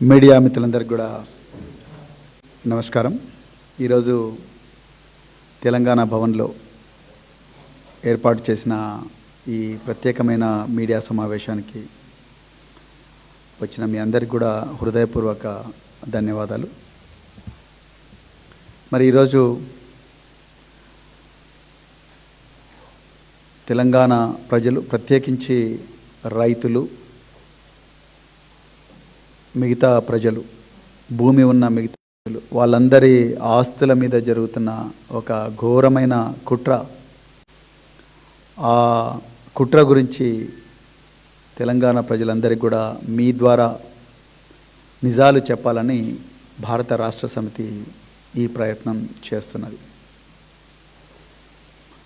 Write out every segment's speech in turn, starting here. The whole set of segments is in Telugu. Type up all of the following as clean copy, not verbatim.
మీడియా మిత్రులందరికీ కూడా నమస్కారం. ఈరోజు తెలంగాణ భవన్లో ఏర్పాటు చేసిన ఈ ప్రత్యేకమైన మీడియా సమావేశానికి వచ్చిన మీ అందరికీ కూడా హృదయపూర్వక ధన్యవాదాలు. మరి ఈరోజు తెలంగాణ ప్రజలు, ప్రత్యేకించి రైతులు, మిగతా ప్రజలు, భూమి ఉన్న మిగతా ప్రజలు, వాళ్ళందరి ఆస్తుల మీద జరుగుతున్న ఒక ఘోరమైన కుట్ర, ఆ కుట్ర గురించి తెలంగాణ ప్రజలందరికీ కూడా మీ ద్వారా నిజాలు చెప్పాలని భారత రాష్ట్ర సమితి ఈ ప్రయత్నం చేస్తున్నది.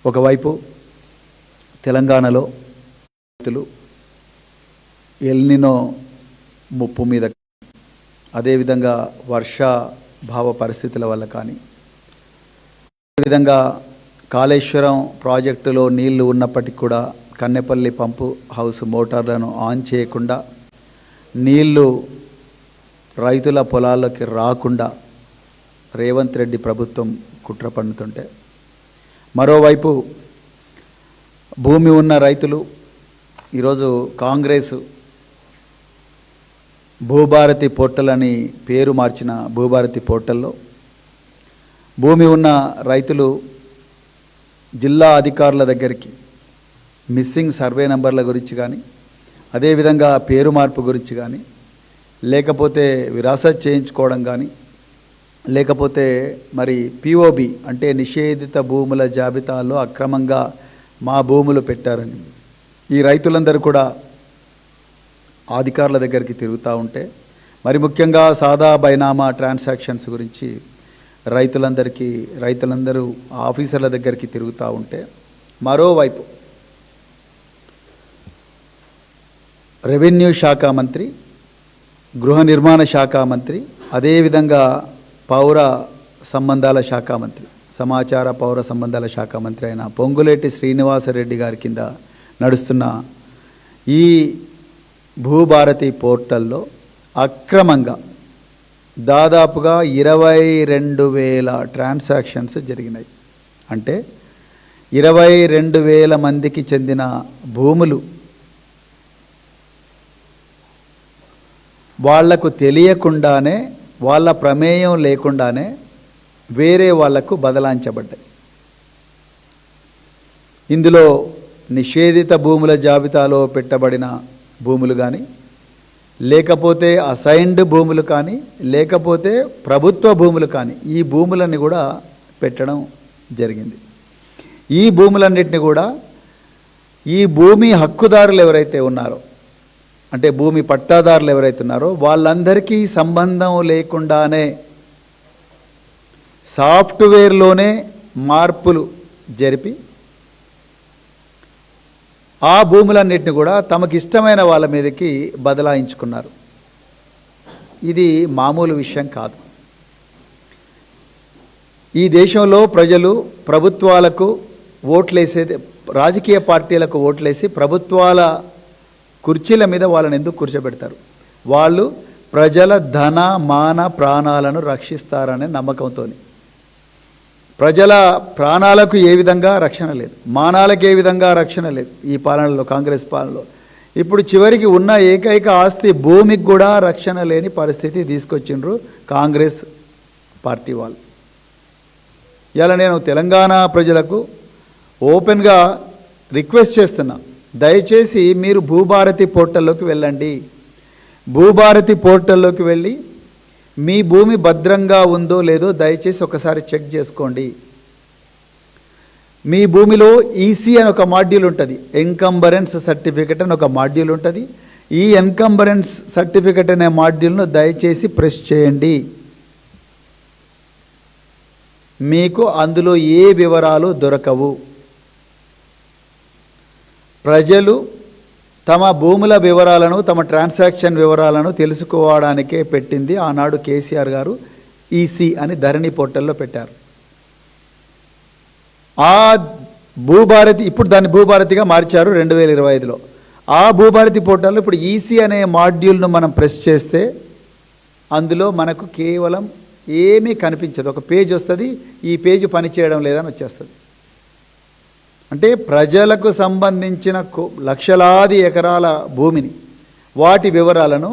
ఒకవైపు తెలంగాణలో రైతులు ఎల్నినో ముప్పు మీద, అదేవిధంగా వర్షాభావ పరిస్థితుల వల్ల కానీ, అదేవిధంగా కాళేశ్వరం ప్రాజెక్టులో నీళ్లు ఉన్నప్పటికీ కూడా కన్నెపల్లి పంపు హౌస్ మోటార్లను ఆన్ చేయకుండా నీళ్లు రైతుల పొలాల్లోకి రాకుండా రేవంత్ రెడ్డి ప్రభుత్వం కుట్ర పన్నుతుంటే, మరోవైపు భూమి ఉన్న రైతులు ఈరోజు కాంగ్రెస్ భూభారతి పోర్టల్ అని పేరు మార్చిన భూభారతి పోర్టల్లో భూమి ఉన్న రైతులు జిల్లా అధికారుల దగ్గరికి మిస్సింగ్ సర్వే నంబర్ల గురించి కానీ, అదేవిధంగా పేరు మార్పు గురించి కానీ, లేకపోతే విరాసత్ చేయించుకోవడం కానీ, లేకపోతే మరి పిఓబి అంటే నిషేధిత భూముల జాబితాలో అక్రమంగా మా భూములు పెట్టారని ఈ రైతులందరూ కూడా అధికారుల దగ్గరికి తిరుగుతూ ఉంటే, మరి ముఖ్యంగా సాదా బైనామా ట్రాన్సాక్షన్స్ గురించి రైతులందరూ ఆఫీసర్ల దగ్గరికి తిరుగుతూ ఉంటే, మరోవైపు రెవెన్యూ శాఖ మంత్రి, గృహ నిర్మాణ శాఖ మంత్రి, అదేవిధంగా పౌర సంబంధాల శాఖ మంత్రి, సమాచార పౌర సంబంధాల శాఖ మంత్రి అయిన పొంగులేటి శ్రీనివాసరెడ్డి గారి కింద నడుస్తున్న ఈ భూభారతి పోర్టల్లో అక్రమంగా దాదాపుగా 22,000 ట్రాన్సాక్షన్స్ జరిగినాయి. అంటే 22,000 మందికి చెందిన భూములు వాళ్లకు తెలియకుండానే, వాళ్ళ ప్రమేయం లేకుండానే వేరే వాళ్లకు బదలాయించబడ్డాయి. ఇందులో నిషేధిత భూముల జాబితాలో పెట్టబడిన భూములు కానీ, లేకపోతే అసైన్డ్ భూములు కానీ, లేకపోతే ప్రభుత్వ భూములు కానీ, ఈ భూములన్నీ కూడా పెట్టడం జరిగింది. ఈ భూములన్నిటిని కూడా ఈ భూమి హక్కుదారులు ఎవరైతే ఉన్నారో, అంటే భూమి పట్టాదారులు ఎవరైతే ఉన్నారో వాళ్ళందరికీ సంబంధం లేకుండానే సాఫ్ట్వేర్లోనే మార్పులు జరిపి ఆ భూములన్నిటిని కూడా తమకు ఇష్టమైన వాళ్ళ మీదకి బదలాయించుకున్నారు. ఇది మామూలు విషయం కాదు. ఈ దేశంలో ప్రజలు ప్రభుత్వాలకు ఓట్లేసేది, రాజకీయ పార్టీలకు ఓట్లేసి ప్రభుత్వాల కుర్చీల మీద వాళ్ళని ఎందుకు కూర్చోబెడతారు? వాళ్ళు ప్రజల ధన మాన ప్రాణాలను రక్షిస్తారనే నమ్మకంతో. ప్రజల ప్రాణాలకు ఏ విధంగా రక్షణ లేదు, మానాలకు ఏ విధంగా రక్షణ లేదు ఈ పాలనలో, కాంగ్రెస్ పాలనలో. ఇప్పుడు చివరికి ఉన్న ఏకైక ఆస్తి భూమికి కూడా రక్షణ లేని పరిస్థితి తీసుకొచ్చిండ్రు కాంగ్రెస్ పార్టీ వాళ్ళు. ఇలా నేను తెలంగాణ ప్రజలకు ఓపెన్గా రిక్వెస్ట్ చేస్తున్నా, దయచేసి మీరు భూభారతి పోర్టల్లోకి వెళ్ళండి. భూభారతి పోర్టల్లోకి వెళ్ళి మీ భూమి భద్రంగా ఉందో లేదో దయచేసి ఒకసారి చెక్ చేసుకోండి. మీ భూమిలో ఈసీ అని ఒక మాడ్యూల్ ఉంటుంది, ఎన్కంబరెన్స్ సర్టిఫికెట్ అని ఒక మాడ్యూల్ ఉంటుంది. ఈ ఎన్కంబరెన్స్ సర్టిఫికెట్ అనే మాడ్యూల్ను దయచేసి ప్రెస్ చేయండి. మీకు అందులో ఏ వివరాలు దొరకవు. ప్రజలు తమ భూముల వివరాలను, తమ ట్రాన్సాక్షన్ వివరాలను తెలుసుకోవడానికే పెట్టింది ఆనాడు కేసీఆర్ గారు ఈసీ అని ధరణి పోర్టల్లో పెట్టారు. ఆ భూభారతి, ఇప్పుడు దాన్ని భూభారతిగా మార్చారు 2025లో. ఆ భూభారతి పోర్టల్లో ఇప్పుడు ఈసీ అనే మాడ్యూల్ను మనం ప్రెస్ చేస్తే అందులో మనకు కేవలం ఏమీ కనిపించదు. ఒక పేజ్ వస్తుంది, ఈ పేజ్ పనిచేయడం లేదని వచ్చేస్తుంది. అంటే ప్రజలకు సంబంధించిన లక్షలాది ఎకరాల భూమిని, వాటి వివరాలను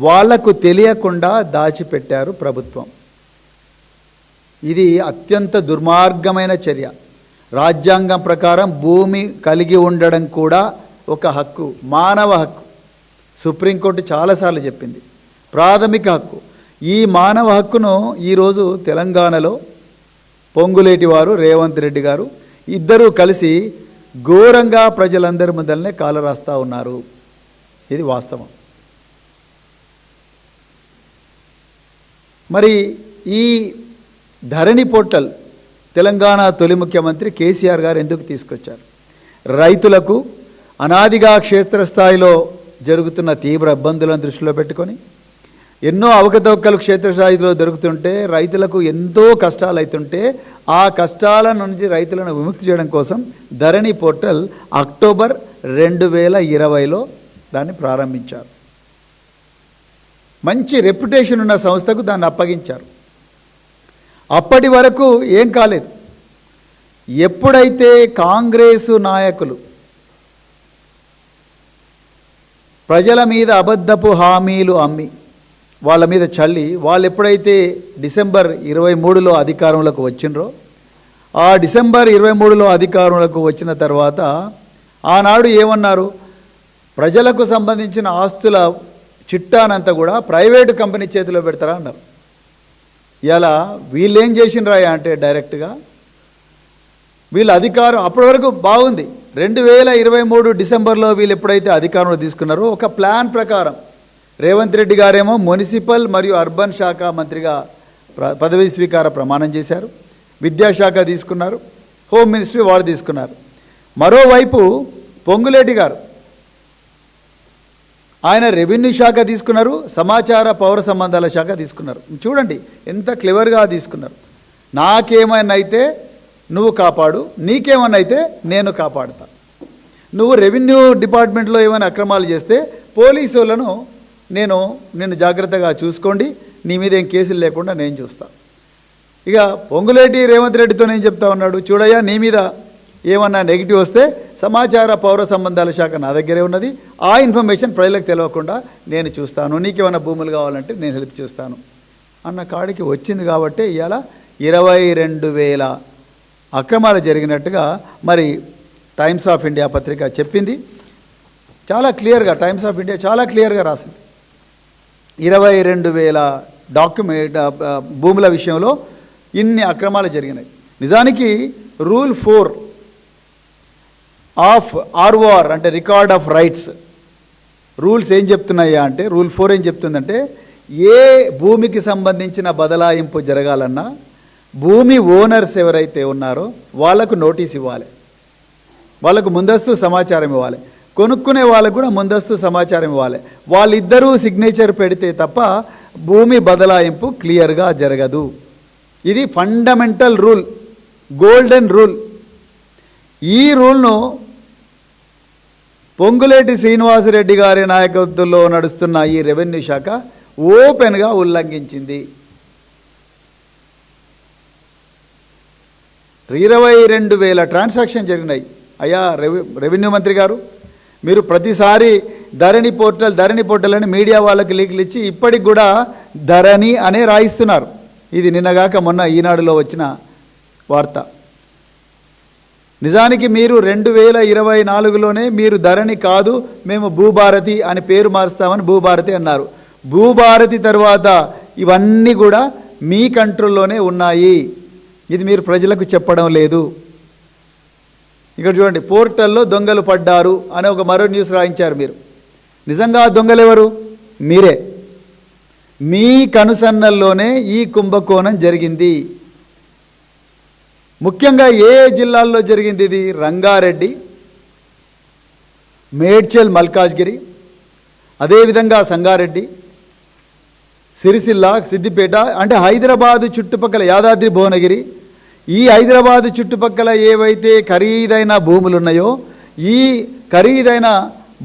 వాళ్లకు తెలియకుండా దాచిపెట్టారు ప్రభుత్వం. ఇది అత్యంత దుర్మార్గమైన చర్య. రాజ్యాంగం ప్రకారం భూమి కలిగి ఉండడం కూడా ఒక హక్కు, మానవ హక్కు. సుప్రీంకోర్టు చాలాసార్లు చెప్పింది, ప్రాథమిక హక్కు. ఈ మానవ హక్కును ఈరోజు తెలంగాణలో పొంగులేటి వారు, రేవంత్ రెడ్డి గారు ఇద్దరూ కలిసి ఘోరంగా ప్రజలందరి ముందరనే కాలరాస్తా ఉన్నారు. ఇది వాస్తవం. మరి ఈ ధరణి పోర్టల్ తెలంగాణ తొలి ముఖ్యమంత్రి కేసీఆర్ గారు ఎందుకు తీసుకొచ్చారు? రైతులకు అనాదిగా క్షేత్రస్థాయిలో జరుగుతున్న తీవ్ర ఇబ్బందులను దృష్టిలో పెట్టుకొని, ఎన్నో అవకతవకలు క్షేత్రస్థాయిలో దొరుకుతుంటే రైతులకు ఎంతో కష్టాలు అవుతుంటే, ఆ కష్టాల నుంచి రైతులను విముక్తి చేయడం కోసం ధరణి పోర్టల్ అక్టోబర్ 2020లో దాన్ని ప్రారంభించారు. మంచి రెప్యుటేషన్ ఉన్న సంస్థకు దాన్ని అప్పగించారు. అప్పటి వరకు ఏం కాలేదు. ఎప్పుడైతే కాంగ్రెసు నాయకులు ప్రజల మీద అబద్ధపు హామీలు అమ్మి వాళ్ళ మీద చల్లి, వాళ్ళు ఎప్పుడైతే డిసెంబర్ 23లో అధికారంలోకి వచ్చినరో, ఆ డిసెంబర్ 23లో అధికారంలోకి వచ్చిన తర్వాత ఆనాడు ఏమన్నారు? ప్రజలకు సంబంధించిన ఆస్తుల చిట్టానంతా కూడా ప్రైవేటు కంపెనీ చేతిలో పెడతారా అన్నారు. ఇలా వీళ్ళు ఏం చేసినరాయా అంటే డైరెక్ట్గా వీళ్ళ అధికారం అప్పటి వరకు బాగుంది. 2023 డిసెంబర్లో వీళ్ళు ఎప్పుడైతే అధికారంలో తీసుకున్నారో, ఒక ప్లాన్ ప్రకారం రేవంత్ రెడ్డి గారేమో మున్సిపల్ మరియు అర్బన్ శాఖ మంత్రిగా పదవీ స్వీకార ప్రమాణం చేశారు. విద్యాశాఖ తీసుకున్నారు, హోమ్ మినిస్ట్రీ వారు తీసుకున్నారు. మరోవైపు పొంగులేటి గారు ఆయన రెవెన్యూ శాఖ తీసుకున్నారు, సమాచార పౌర సంబంధాల శాఖ తీసుకున్నారు. చూడండి ఎంత క్లెవర్గా తీసుకున్నారు. నాకేమైనా అయితే నువ్వు కాపాడు, నీకేమన్నా అయితే నేను కాపాడుతా. నువ్వు రెవెన్యూ డిపార్ట్మెంట్లో ఏమైనా అక్రమాలు చేస్తే పోలీసు వాళ్ళను నేను జాగ్రత్తగా చూసుకోండి, నీ మీద ఏం కేసులు లేకుండా నేను చూస్తా. ఇక పొంగులేటి రేవంత్ రెడ్డితో నేను చెప్తా ఉన్నాడు, చూడయ్యా నీ మీద ఏమన్నా నెగిటివ్ వస్తే సమాచార పౌర సంబంధాల శాఖ నా దగ్గరే ఉన్నది, ఆ ఇన్ఫర్మేషన్ ప్రజలకు తెలియకుండా నేను చూస్తాను, నీకేమైనా భూములు కావాలంటే నేను హెల్ప్ చేస్తాను అన్న కాడికి వచ్చింది. కాబట్టి ఇవాళ 22,000 అక్రమాలు జరిగినట్టుగా మరి టైమ్స్ ఆఫ్ ఇండియా పత్రిక చెప్పింది. చాలా క్లియర్గా టైమ్స్ ఆఫ్ ఇండియా చాలా క్లియర్గా రాసింది. 22,000 భూముల విషయంలో ఇన్ని అక్రమాలు జరిగినాయి. నిజానికి రూల్ 4 ఆఫ్ ఆర్ఓఆర్ అంటే రికార్డ్ ఆఫ్ రైట్స్ రూల్స్ ఏం చెప్తున్నాయా అంటే, రూల్ 4 ఏం చెప్తుందంటే, ఏ భూమికి సంబంధించిన బదలాయింపు జరగాలన్నా భూమి ఓనర్స్ ఎవరైతే ఉన్నారో వాళ్లకు నోటీస్ ఇవ్వాలి, వాళ్ళకు ముందస్తు సమాచారం ఇవ్వాలి, కొనుక్కునే వాళ్ళకు కూడా ముందస్తు సమాచారం ఇవ్వాలి. వాళ్ళిద్దరూ సిగ్నేచర్ పెడితే తప్ప భూమి బదలాయింపు క్లియర్గా జరగదు. ఇది ఫండమెంటల్ రూల్, గోల్డెన్ రూల్. ఈ రూల్ను పొంగులేటి శ్రీనివాసరెడ్డి గారి నాయకత్వంలో నడుస్తున్న ఈ రెవెన్యూ శాఖ ఓపెన్గా ఉల్లంఘించింది. 22,000 ట్రాన్సాక్షన్ జరిగినాయి. అయ్యా రెవెన్యూ మంత్రి గారు, మీరు ప్రతిసారి ధరణి పోర్టల్ అని మీడియా వాళ్ళకి లీకులు ఇచ్చి ఇప్పటికి కూడా ధరణి అనే రాయిస్తున్నారు. ఇది నిన్నగాక మొన్న ఈనాడులో వచ్చిన వార్త. నిజానికి మీరు 2024లోనే మీరు ధరణి కాదు, మేము భూభారతి అని పేరు మారుస్తామని భూభారతి అన్నారు. భూభారతి తర్వాత ఇవన్నీ కూడా మీ కంట్రోల్లోనే ఉన్నాయి. ఇది మీరు ప్రజలకు చెప్పడం లేదు. ఇక్కడ చూడండి, పోర్టల్లో దొంగలు పడ్డారు అని ఒక మరో న్యూస్ రాయించారు మీరు. నిజంగా దొంగలు ఎవరు? మీరే. మీ కనుసన్నల్లోనే ఈ కుంభకోణం జరిగింది. ముఖ్యంగా ఏ జిల్లాల్లో జరిగింది ఇది? రంగారెడ్డి, మేడ్చల్, మల్కాజ్గిరి, అదేవిధంగా సంగారెడ్డి, సిరిసిల్ల, సిద్దిపేట, అంటే హైదరాబాదు చుట్టుపక్కల యాదాద్రి భువనగిరి, ఈ హైదరాబాదు చుట్టుపక్కల ఏవైతే ఖరీదైన భూములు ఉన్నాయో ఈ ఖరీదైన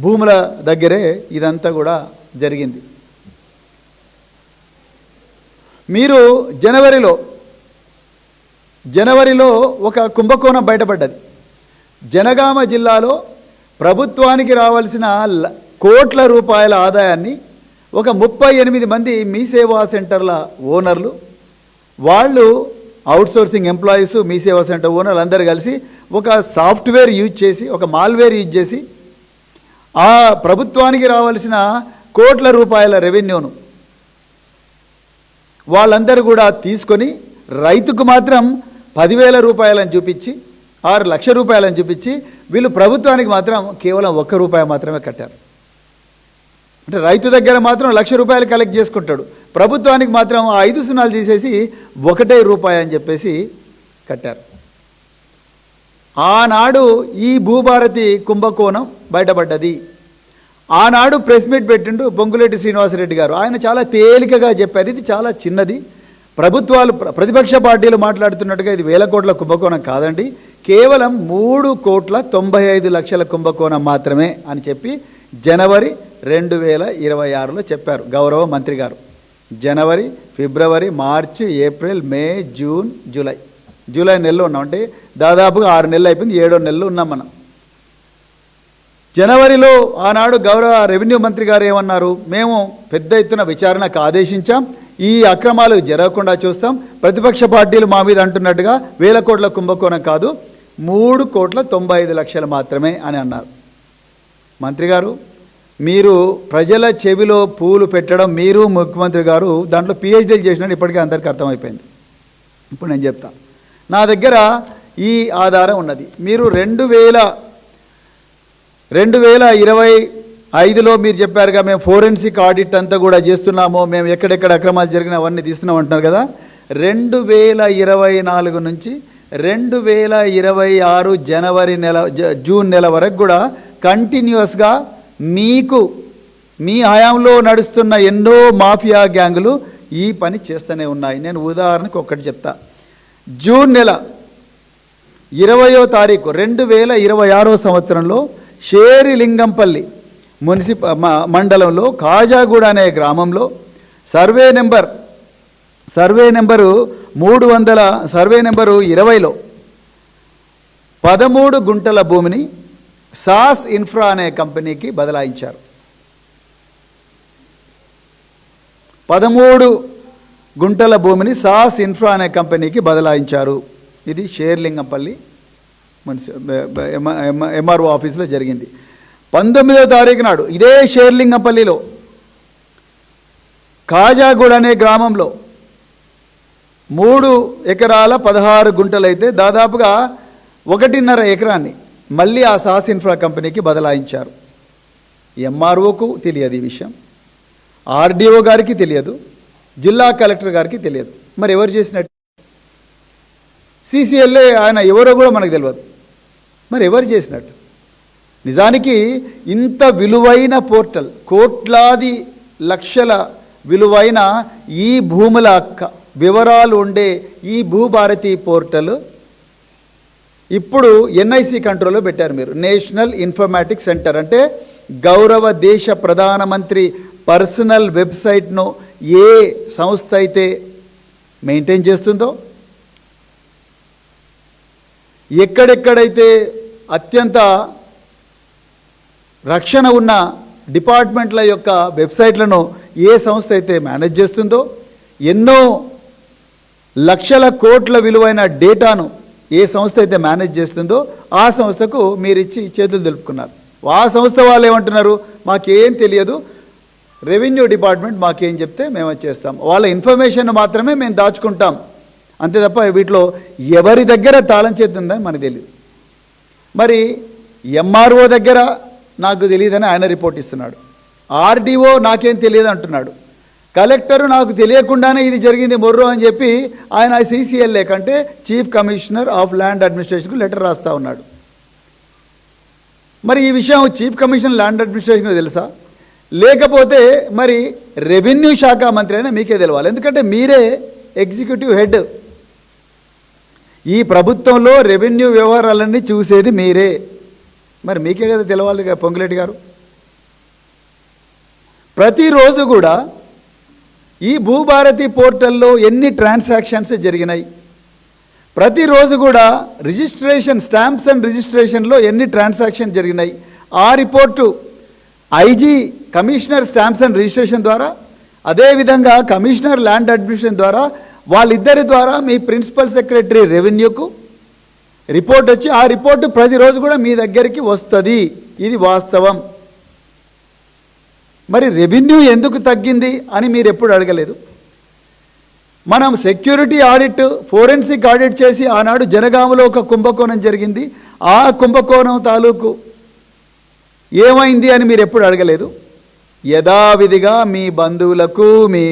భూముల దగ్గరే ఇదంతా కూడా జరిగింది. మీరు జనవరిలో ఒక కుంభకోణం బయటపడ్డది. జనగామ జిల్లాలో ప్రభుత్వానికి రావాల్సిన కోట్ల రూపాయల ఆదాయాన్ని ఒక 38 మంది మీ సేవా సెంటర్ల ఓనర్లు, వాళ్ళు అవుట్సోర్సింగ్ ఎంప్లాయీస్, మీ సేవా సెంటర్ ఓనర్లు అందరూ కలిసి ఒక సాఫ్ట్వేర్ యూజ్ చేసి, ఒక మాల్వేర్ యూజ్ చేసి ఆ ప్రభుత్వానికి రావాల్సిన కోట్ల రూపాయల రెవెన్యూను వాళ్ళందరూ కూడా తీసుకొని రైతుకు మాత్రం 10,000 రూపాయలని చూపించి, 6 లక్షల రూపాయలని చూపించి, వీళ్ళు ప్రభుత్వానికి మాత్రం కేవలం 1 రూపాయి మాత్రమే కట్టారు. అంటే రైతు దగ్గర మాత్రం 1,00,000 రూపాయలు కలెక్ట్ చేసుకుంటాడు, ప్రభుత్వానికి మాత్రం 5 సున్నాలు తీసేసి 1 రూపాయి అని చెప్పేసి కట్టారు. ఆనాడు ఈ భూభారతి కుంభకోణం బయటపడ్డది. ఆనాడు ప్రెస్ మీట్ పెట్టిండు పొంగులేటి శ్రీనివాసరెడ్డి గారు. ఆయన చాలా తేలికగా చెప్పారు, ఇది చాలా చిన్నది, ప్రభుత్వాలు ప్రతిపక్ష పార్టీలు మాట్లాడుతున్నట్టుగా ఇది 1,000 కోట్ల కుంభకోణం కాదండి, కేవలం 3,95,00,000 కుంభకోణం మాత్రమే అని చెప్పి జనవరి 2026లో చెప్పారు గౌరవ మంత్రి గారు. జనవరి, ఫిబ్రవరి, మార్చి, ఏప్రిల్, మే, జూన్, జూలై నెలలో ఉన్నాం. అంటే దాదాపుగా 6 నెలలు అయిపోయింది, 7వ నెలలో ఉన్నాం మనం. జనవరిలో ఆనాడు గౌరవ రెవెన్యూ మంత్రి గారు ఏమన్నారు, మేము పెద్ద ఎత్తున విచారణకు ఆదేశించాం, ఈ అక్రమాలు జరగకుండా చూస్తాం, ప్రతిపక్ష పార్టీలు మా మీద అంటున్నట్టుగా 1,000 కోట్ల కుంభకోణం కాదు, 3,95,00,000 మాత్రమే అని అన్నారు. మంత్రి గారు, మీరు ప్రజల చెవిలో పూలు పెట్టడం, మీరు ముఖ్యమంత్రి గారు దాంట్లో పిహెచ్డీలు చేసినట్టు ఇప్పటికే అందరికీ అర్థమైపోయింది. ఇప్పుడు నేను చెప్తా, నా దగ్గర ఈ ఆధారం ఉన్నది. మీరు 2025లో మీరు చెప్పారుగా, మేము ఫోరెన్సిక్ ఆడిట్ అంతా కూడా చేస్తున్నాము, మేము ఎక్కడెక్కడ అక్రమాలు జరిగినా అవన్నీ తీస్తున్నాం అంటున్నారు కదా. 2024 నుంచి 2026 జనవరి నెల, జూన్ నెల వరకు కూడా కంటిన్యూస్గా మీకు మీ హయాంలో నడుస్తున్న ఎన్నో మాఫియా గ్యాంగులు ఈ పని చేస్తూనే ఉన్నాయి. నేను ఉదాహరణకు ఒక్కటి చెప్తా. జూన్ నెల 20వ తారీఖు 2026 సంవత్సరంలో షేరిలింగంపల్లి మండలంలో కాజాగూడ అనే గ్రామంలో సర్వే నెంబరు 20లో 13 గుంటల భూమిని సాస్ ఇన్ఫ్రా అనే కంపెనీకి బదలాయించారు. 13 గుంటల భూమిని సాస్ ఇన్ఫ్రా అనే కంపెనీకి బదలాయించారు. ఇది షేర్లింగంపల్లి ఎంఆర్ఓ ఆఫీసులో జరిగింది. 19వ తారీఖు నాడు ఇదే షేర్లింగంపల్లిలో కాజాగూడ అనే గ్రామంలో 3 ఎకరాల 16 గుంటలైతే దాదాపుగా 1.5 ఎకరాన్ని మళ్ళీ ఆ సాస్ ఇన్ఫ్రా కంపెనీకి బదలాయించారు. ఎంఆర్ఓకు తెలియదు ఈ విషయం, ఆర్డీఓ గారికి తెలియదు, జిల్లా కలెక్టర్ గారికి తెలియదు. మరి ఎవరు చేసినట్టు? సీసీఎల్ఏ ఆయన ఎవరో కూడా మనకు తెలియదు. మరి ఎవరు చేసినట్టు? నిజానికి ఇంత విలువైన పోర్టల్, కోట్లాది లక్షల విలువైన ఈ భూముల వివరాలు ఉండే ఈ భూభారతి పోర్టల్ ఇప్పుడు ఎన్ఐసి కంట్రోల్లో పెట్టారు. మీరు నేషనల్ ఇన్ఫర్మాటిక్స్ సెంటర్ అంటే గౌరవ దేశ ప్రధానమంత్రి పర్సనల్ వెబ్సైట్ను ఏ సంస్థ అయితే మెయింటైన్ చేస్తుందో, ఎక్కడెక్కడైతే అత్యంత రక్షణ ఉన్న డిపార్ట్మెంట్ల యొక్క వెబ్సైట్లను ఏ సంస్థ అయితే మేనేజ్ చేస్తుందో, ఎన్నో లక్షల కోట్ల విలువైన డేటాను ఏ సంస్థ అయితే మేనేజ్ చేస్తుందో ఆ సంస్థకు మీరిచ్చి చేతులు దులుపుకున్నారు. ఆ సంస్థ వాళ్ళు ఏమంటున్నారు, మాకేం తెలియదు, రెవెన్యూ డిపార్ట్మెంట్ మాకేం చెప్తే మేము చేస్తాం, వాళ్ళ ఇన్ఫర్మేషన్ మాత్రమే మేము దాచుకుంటాం, అంతే తప్ప వీటిలో ఎవరి దగ్గర తాళం చేతి ఉందని మనకు తెలియదు. మరి ఎంఆర్ఓ దగ్గర నాకు తెలియదని ఆయన రిపోర్ట్ ఇస్తున్నాడు, ఆర్డీఓ నాకేం తెలియదు అంటున్నాడు, కలెక్టరు నాకు తెలియకుండానే ఇది జరిగింది మొర్రో అని చెప్పి ఆయన సీసీఎల్ఏ కంటే చీఫ్ కమిషనర్ ఆఫ్ ల్యాండ్ అడ్మినిస్ట్రేషన్కు లెటర్ రాస్తూ ఉన్నాడు. మరి ఈ విషయం చీఫ్ కమిషనర్ ల్యాండ్ అడ్మినిస్ట్రేషన్కి తెలుసా? లేకపోతే మరి రెవెన్యూ శాఖ మంత్రి అయినా మీకే తెలవాలి, ఎందుకంటే మీరే ఎగ్జిక్యూటివ్ హెడ్. ఈ ప్రభుత్వంలో రెవెన్యూ వ్యవహారాలన్నీ చూసేది మీరే, మరి మీకే కదా తెలవాలి పొంగులేటి గారు. ప్రతిరోజు కూడా ఈ భూభారతి పోర్టల్లో ఎన్ని ట్రాన్సాక్షన్స్ జరిగినాయి, ప్రతిరోజు కూడా రిజిస్ట్రేషన్ స్టాంప్స్ అండ్ రిజిస్ట్రేషన్లో ఎన్ని ట్రాన్సాక్షన్ జరిగినాయి, ఆ report IG commissioner stamps and registration ద్వారా, అదేవిధంగా కమిషనర్ ల్యాండ్ అడ్మినిస్ట్రేషన్ ద్వారా, వాళ్ళిద్దరి ద్వారా మీ ప్రిన్సిపల్ సెక్రటరీ రెవెన్యూకు రిపోర్ట్ వచ్చి ఆ రిపోర్టు ప్రతిరోజు కూడా మీ దగ్గరికి వస్తుంది. ఇది వాస్తవం. మరి రెవెన్యూ ఎందుకు తగ్గింది అని మీరు ఎప్పుడు అడగలేదు. మనం సెక్యూరిటీ ఆడిట్, ఫోరెన్సిక్ ఆడిట్ చేసి ఆనాడు జనగామలో ఒక కుంభకోణం జరిగింది. ఆ కుంభకోణం తాలూకు ఏమైంది అని మీరు ఎప్పుడు అడగలేదు. యథావిధిగా మీ బంధువులకు, మీ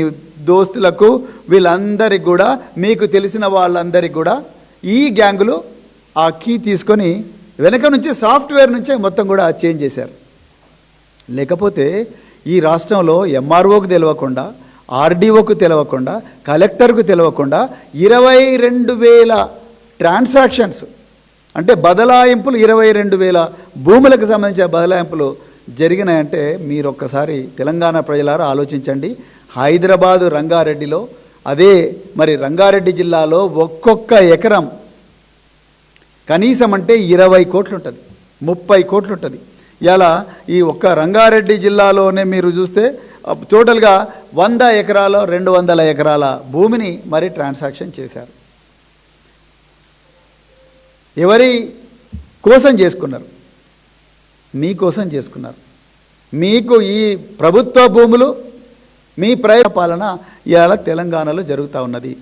దోస్తులకు, వీళ్ళందరికీ కూడా, మీకు తెలిసిన వాళ్ళందరికీ కూడా ఈ గ్యాంగులు ఆ కీ తీసుకొని వెనక నుంచి సాఫ్ట్వేర్ నుంచే మొత్తం కూడా చేంజ్ చేశారు. లేకపోతే ఈ రాష్ట్రంలో ఎంఆర్ఓకు తెలియకుండా, ఆర్డీఓకు తెలియకుండా, కలెక్టర్కు తెలియకుండా 22,000 ట్రాన్సాక్షన్స్ అంటే బదలాయింపులు, 22,000 భూములకు సంబంధించిన బదలాయింపులు జరిగినాయంటే మీరు ఒక్కసారి తెలంగాణ ప్రజలారా ఆలోచించండి. హైదరాబాదు రంగారెడ్డిలో, అదే మరి రంగారెడ్డి జిల్లాలో ఒక్కొక్క ఎకరం కనీసం అంటే 20 కోట్లు ఉంటుంది, 30 కోట్లు ఉంటుంది. ఇలా ఈ ఒక్క రంగారెడ్డి జిల్లాలోనే మీరు చూస్తే టోటల్గా 100 ఎకరాల 200 ఎకరాల భూమిని మరి ట్రాన్సాక్షన్ చేశారు. ఎవరి కోసం చేసుకున్నారు? మీకోసం చేసుకున్నారు. మీకు ఈ ప్రభుత్వ భూములు, మీ ప్రైవేట్ పాలన ఇవాళ తెలంగాణలో జరుగుతూ ఉన్నది.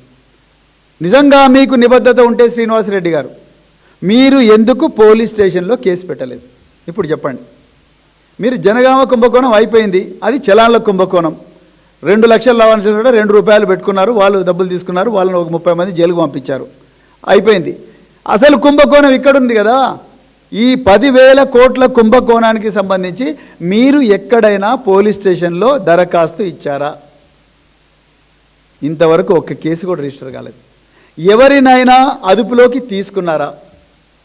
నిజంగా మీకు నిబద్ధత ఉంటే శ్రీనివాసరెడ్డి గారు, మీరు ఎందుకు పోలీస్ స్టేషన్లో కేసు పెట్టలేదు? ఇప్పుడు చెప్పండి. మీరు జనగామ కుంభకోణం అయిపోయింది, అది చలాన్ల కుంభకోణం. 2 లక్షల లావాదేవీలు కూడా 2 రూపాయలు పెట్టుకున్నారు, వాళ్ళు డబ్బులు తీసుకున్నారు, వాళ్ళని ఒక 30 మంది జైలుకు పంపించారు, అయిపోయింది. అసలు కుంభకోణం ఇక్కడుంది కదా. ఈ 10,000 కోట్ల కుంభకోణానికి సంబంధించి మీరు ఎక్కడైనా పోలీస్ స్టేషన్లో దరఖాస్తు ఇచ్చారా? ఇంతవరకు ఒక్క కేసు కూడా రిజిస్టర్ కాలేదు. ఎవరినైనా అదుపులోకి తీసుకున్నారా?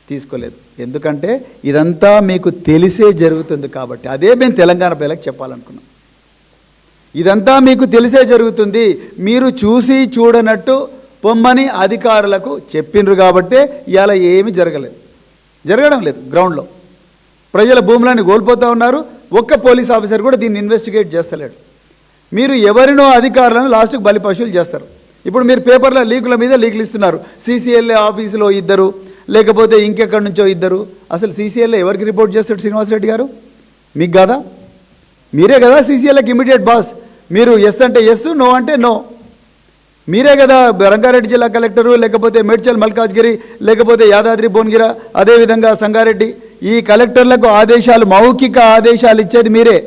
తీసుకోలేదు. ఎందుకంటే ఇదంతా మీకు తెలిసే జరుగుతుంది కాబట్టి. అదే మేము తెలంగాణ ప్రజలకు చెప్పాలనుకున్నాం. ఇదంతా మీకు తెలిసే జరుగుతుంది, మీరు చూసి చూడనట్టు పొమ్మని అధికారులకు చెప్పిండ్రు కాబట్టే ఇవాళ ఏమీ జరగడం లేదు. గ్రౌండ్లో ప్రజల భూములను కోల్పోతూ ఉన్నారు. ఒక్క పోలీస్ ఆఫీసర్ కూడా దీన్ని ఇన్వెస్టిగేట్ చేస్తలేడు. మీరు ఎవరినో అధికారులను లాస్ట్కి బలి పశువులు చేస్తారు. ఇప్పుడు మీరు పేపర్ల లీకుల మీద లీకులు ఇస్తున్నారు. సీసీఎల్ఏ ఆఫీసులో 2, లేకపోతే ఇంకెక్కడి నుంచో 2. అసలు సీసీఎల్ఏ ఎవరికి రిపోర్ట్ చేస్తాడు శ్రీనివాసరెడ్డి గారు? మీకు కాదా? మీరే కదా సీసీఎల్ఏకి ఇమీడియట్ బాస్. మీరు ఎస్ అంటే ఎస్, నో అంటే నో. మీరే కదా రంగారెడ్డి జిల్లా కలెక్టరు, లేకపోతే మేడ్చల్ మల్కాజ్గిరి, లేకపోతే యాదాద్రి భువనగిరి, అదేవిధంగా సంగారెడ్డి, ఈ కలెక్టర్లకు ఆదేశాలు, మౌఖిక ఆదేశాలు ఇచ్చేది మీరే.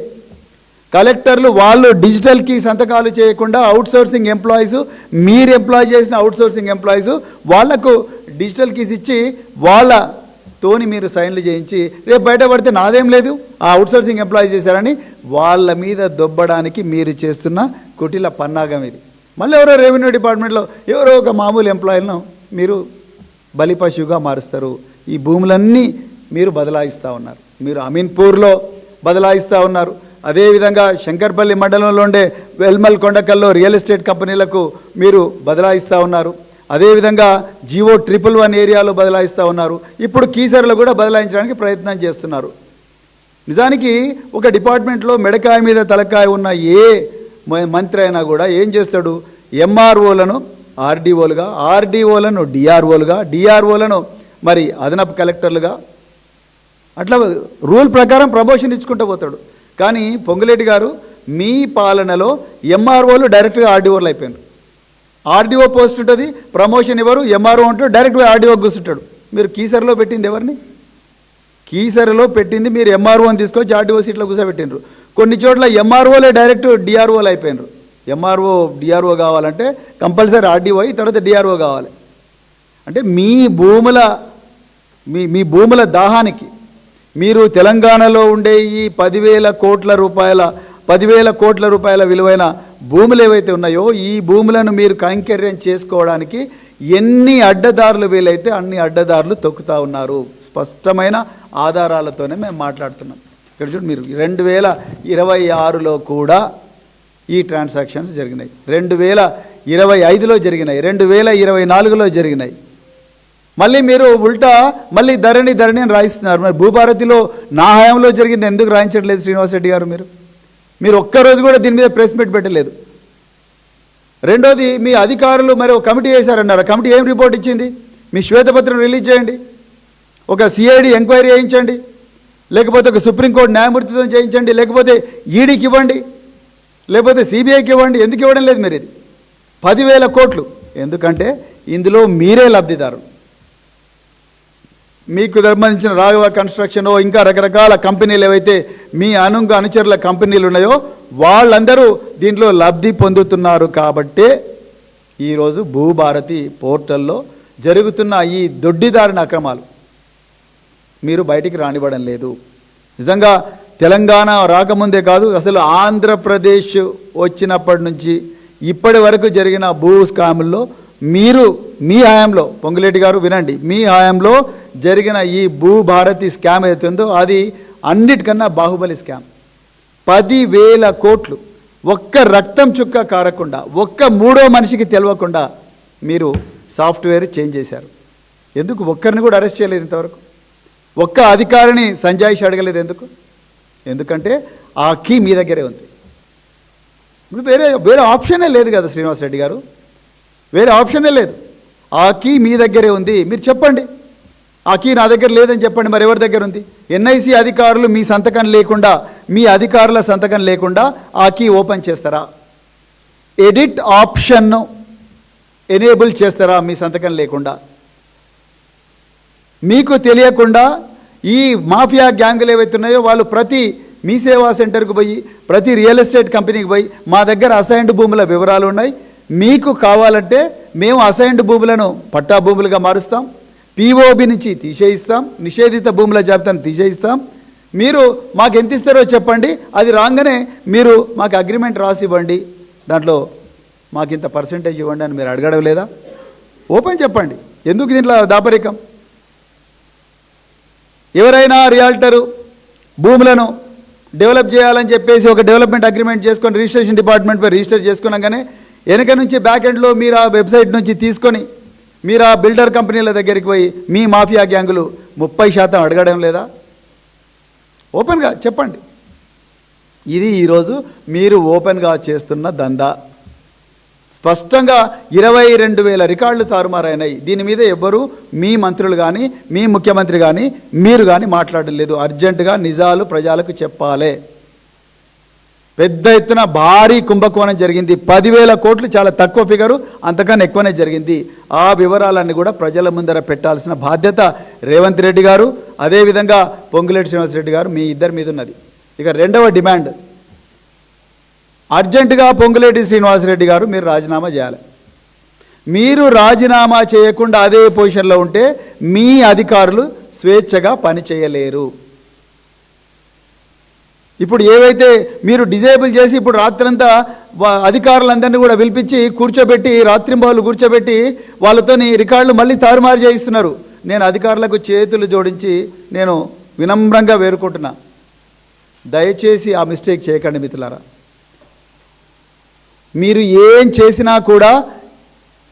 కలెక్టర్లు వాళ్ళు డిజిటల్కి సంతకాలు చేయకుండా అవుట్సోర్సింగ్ ఎంప్లాయీస్, మీరు ఎంప్లాయ్ చేసిన అవుట్సోర్సింగ్ ఎంప్లాయీస్ వాళ్లకు డిజిటల్ కీస్ ఇచ్చి వాళ్ళతోని మీరు సైన్లు చేయించి రేపు బయటపడితే నాదేం లేదు, ఆ అవుట్సోర్సింగ్ ఎంప్లాయీ చేశారని వాళ్ళ మీద దొబ్బడానికి మీరు చేస్తున్న కుటిల పన్నాగం ఇది. మళ్ళీ ఎవరో రెవెన్యూ డిపార్ట్మెంట్లో ఎవరో ఒక మామూలు ఎంప్లాయీలను మీరు బలిపశువుగా మారుస్తారు. ఈ భూములన్నీ మీరు బదలాయిస్తూ ఉన్నారు. మీరు అమీన్పూర్లో బదలాయిస్తూ ఉన్నారు. అదేవిధంగా శంకర్పల్లి మండలంలో ఉండే వెల్మల్ కొండకల్లో రియల్ ఎస్టేట్ కంపెనీలకు మీరు బదలాయిస్తూ ఉన్నారు. అదేవిధంగా జియో 111 ఏరియాలో బదలాయిస్తూ ఉన్నారు. ఇప్పుడు కీసర్లో కూడా బదలాయించడానికి ప్రయత్నం చేస్తున్నారు. నిజానికి ఒక డిపార్ట్మెంట్లో మెడకాయ మీద తలకాయ ఉన్న ఏ మంత్రి అయినా కూడా ఏం చేస్తాడు? ఎంఆర్ఓలను ఆర్డీఓలుగా, ఆర్డీఓలను డిఆర్ఓలుగా, డిఆర్ఓలను మరి అదనపు కలెక్టర్లుగా అట్లా రూల్ ప్రకారం ప్రమోషన్ ఇచ్చుకుంటూ పోతాడు. కానీ పొంగులేటి గారు మీ పాలనలో ఎంఆర్ఓలు డైరెక్ట్గా ఆర్డీఓలు అయిపోయారు. ఆర్డీఓ పోస్ట్ ఉంటుంది, ప్రమోషన్ ఇవ్వరు, ఎంఆర్ఓ ఉంటాడు, డైరెక్ట్గా ఆర్డీఓ కూర్చుంటాడు. మీరు కీసర్లో పెట్టింది ఎవరిని? కీసర్లో పెట్టింది మీరు ఎంఆర్ఓని తీసుకొచ్చి ఆర్డీఓ సీట్లో కూర్చోబెట్టిండ్రు. కొన్ని చోట్ల ఎంఆర్ఓలే డైరెక్ట్ డిఆర్ఓలు అయిపోయినారు. ఎంఆర్ఓ డిఆర్ఓ కావాలంటే కంపల్సరీ ఆర్డీఓ అయ్యి తర్వాత డిఆర్ఓ కావాలి. అంటే మీ భూముల దాహానికి మీరు తెలంగాణలో ఉండే ఈ 10,000 కోట్ల రూపాయల విలువైన భూములు ఏవైతే ఉన్నాయో ఈ భూములను మీరు కైంకర్యం చేసుకోవడానికి ఎన్ని అడ్డదారులు వీలైతే అన్ని అడ్డదారులు తొక్కుతూ ఉన్నారు. స్పష్టమైన ఆధారాలతోనే మేము మాట్లాడుతున్నాం. ఇక్కడ చూడండి, మీరు 2026లో కూడా ఈ ట్రాన్సాక్షన్స్ జరిగినాయి. 2025లో జరిగినాయి, 2024లో జరిగినాయి. మళ్ళీ మీరు ఉల్టా మళ్ళీ ధరణి అని రాయిస్తున్నారు. మరి భూభారతిలో నా హయాంలో జరిగింది ఎందుకు రాయించట్లేదు శ్రీనివాసరెడ్డి గారు? మీరు ఒక్కరోజు కూడా దీని మీద ప్రెస్ మీట్ పెట్టలేదు. రెండోది, మీ అధికారులు మరి ఒక కమిటీ వేశారన్నారు. ఆ కమిటీ ఏం రిపోర్ట్ ఇచ్చింది? మీ శ్వేతపత్రం రిలీజ్ చేయండి, ఒక సిఐడి ఎంక్వైరీ చేయించండి, లేకపోతే ఒక సుప్రీంకోర్టు న్యాయమూర్తితో చేయించండి, లేకపోతే ఈడీకి ఇవ్వండి, లేకపోతే సిబిఐకి ఇవ్వండి. ఎందుకు ఇవ్వడం లేదు మీరు? ఇది 10,000 కోట్లు. ఎందుకంటే ఇందులో మీరే లబ్ధిదారు. మీకు సంబంధించిన రాఘవ కన్స్ట్రక్షన్, ఇంకా రకరకాల కంపెనీలు ఏవైతే మీ అనుచరుల కంపెనీలు ఉన్నాయో వాళ్ళందరూ దీంట్లో లబ్ధి పొందుతున్నారు. కాబట్టే ఈరోజు భూభారతి పోర్టల్లో జరుగుతున్న ఈ దొడ్డిదారిన అక్రమాలు మీరు బయటికి రానివ్వడం లేదు. నిజంగా తెలంగాణ రాకముందే కాదు, అసలు ఆంధ్రప్రదేశ్ వచ్చినప్పటి నుంచి ఇప్పటి వరకు జరిగిన భూ స్కాముల్లో మీరు మీ హయాంలో, పొంగులేటి గారు వినండి, మీ హయాంలో జరిగిన ఈ భూభారతి స్కామ్ ఏదైతే ఉందో అది అన్నిటికన్నా బాహుబలి స్కామ్. 10,000 కోట్లు ఒక్క రక్తం చుక్క కారకుండా, ఒక్క మూడో మనిషికి తెలియకుండా మీరు సాఫ్ట్వేర్ చేంజ్ చేశారు. ఎందుకు ఒక్కరిని కూడా అరెస్ట్ చేయలేదు ఇంతవరకు? ఒక్క అధికారిని సంజాయిషి అడగలేదు ఎందుకు? ఎందుకంటే ఆ కీ మీ దగ్గరే ఉంది. ఇప్పుడు వేరే ఆప్షనే లేదు కదా శ్రీనివాసరెడ్డి గారు, వేరే ఆప్షనే లేదు. ఆ కీ మీ దగ్గరే ఉంది. మీరు చెప్పండి, ఆ కీ నా దగ్గర లేదని చెప్పండి. మరి ఎవరి దగ్గర ఉంది? ఎన్ఐసి అధికారులు మీ సంతకం లేకుండా, మీ అధికారుల సంతకం లేకుండా ఆ కీ ఓపెన్ చేస్తారా? ఎడిట్ ఆప్షన్ను ఎనేబుల్ చేస్తారా మీ సంతకం లేకుండా? మీకు తెలియకుండా ఈ మాఫియా గ్యాంగులు ఏవైతే ఉన్నాయో వాళ్ళు ప్రతి మీ సేవా సెంటర్కి పోయి, ప్రతి రియల్ ఎస్టేట్ కంపెనీకి పోయి, మా దగ్గర అసైన్డ్ భూముల వివరాలు ఉన్నాయి, మీకు కావాలంటే మేము అసైన్డ్ భూములను పట్టా భూములుగా మారుస్తాం, పిఓబి నుంచి తీసేయిస్తాం, నిషేధిత భూముల జాబితాను తీసేయిస్తాం, మీరు మాకు ఎంత ఇస్తారో చెప్పండి, అది రాగానే మీరు మాకు అగ్రిమెంట్ రాసి ఇవ్వండి, దాంట్లో మాకు ఇంత పర్సెంటేజ్ ఇవ్వండి అని మీరు అడగడం లేదా? ఓపెన్ చెప్పండి. ఎందుకు దీంట్లో దాపరికం? ఎవరైనా రియాల్టరు భూములను డెవలప్ చేయాలని చెప్పేసి ఒక డెవలప్మెంట్ అగ్రిమెంట్ చేసుకొని రిజిస్ట్రేషన్ డిపార్ట్మెంట్పై రిజిస్టర్ చేసుకున్నాగానే వెనక నుంచి బ్యాక్ ఎండ్లో మీరు ఆ వెబ్సైట్ నుంచి తీసుకొని మీరు ఆ బిల్డర్ కంపెనీల దగ్గరికి పోయి మీ మాఫియా గ్యాంగులు 30% అడగడం లేదా? ఓపెన్గా చెప్పండి. ఇది ఈరోజు మీరు ఓపెన్గా చేస్తున్న దందా. స్పష్టంగా 22,000 రికార్డులు తారుమారైనాయి. దీని మీద ఎవ్వరూ మీ మంత్రులు కానీ, మీ ముఖ్యమంత్రి కానీ, మీరు కానీ మాట్లాడలేదు. అర్జెంటుగా నిజాలు ప్రజలకు చెప్పాలి. పెద్ద ఎత్తున భారీ కుంభకోణం జరిగింది. 10,000 కోట్లు చాలా తక్కువ ఫిగరు, అంతకన్నా ఎక్కువనే జరిగింది. ఆ వివరాలన్నీ కూడా ప్రజల ముందర పెట్టాల్సిన బాధ్యత రేవంత్ రెడ్డి గారు, అదేవిధంగా పొంగులేటి శ్రీనివాసరెడ్డి గారు, మీ ఇద్దరి మీద ఉన్నది. ఇక రెండవ డిమాండ్, అర్జెంటుగా పొంగులేటి శ్రీనివాసరెడ్డి గారు మీరు రాజీనామా చేయాలి. మీరు రాజీనామా చేయకుండా అదే పొజిషన్లో ఉంటే మీ అధికారులు స్వేచ్ఛగా పని చేయలేరు. ఇప్పుడు ఏవైతే మీరు డిజేబుల్ చేసి ఇప్పుడు రాత్రంతా అధికారులందరినీ కూడా పిలిపించి కూర్చోబెట్టి, రాత్రింబవళ్ళు కూర్చోబెట్టి వాళ్ళతోని రికార్డులు మళ్ళీ తారుమారు చేయిస్తున్నారు. నేను అధికారులకు చేతులు జోడించి నేను వినమ్రంగా వేరుకుంటున్నా, దయచేసి ఆ మిస్టేక్ చేయకండి మిత్రులారా. మీరు ఏం చేసినా కూడా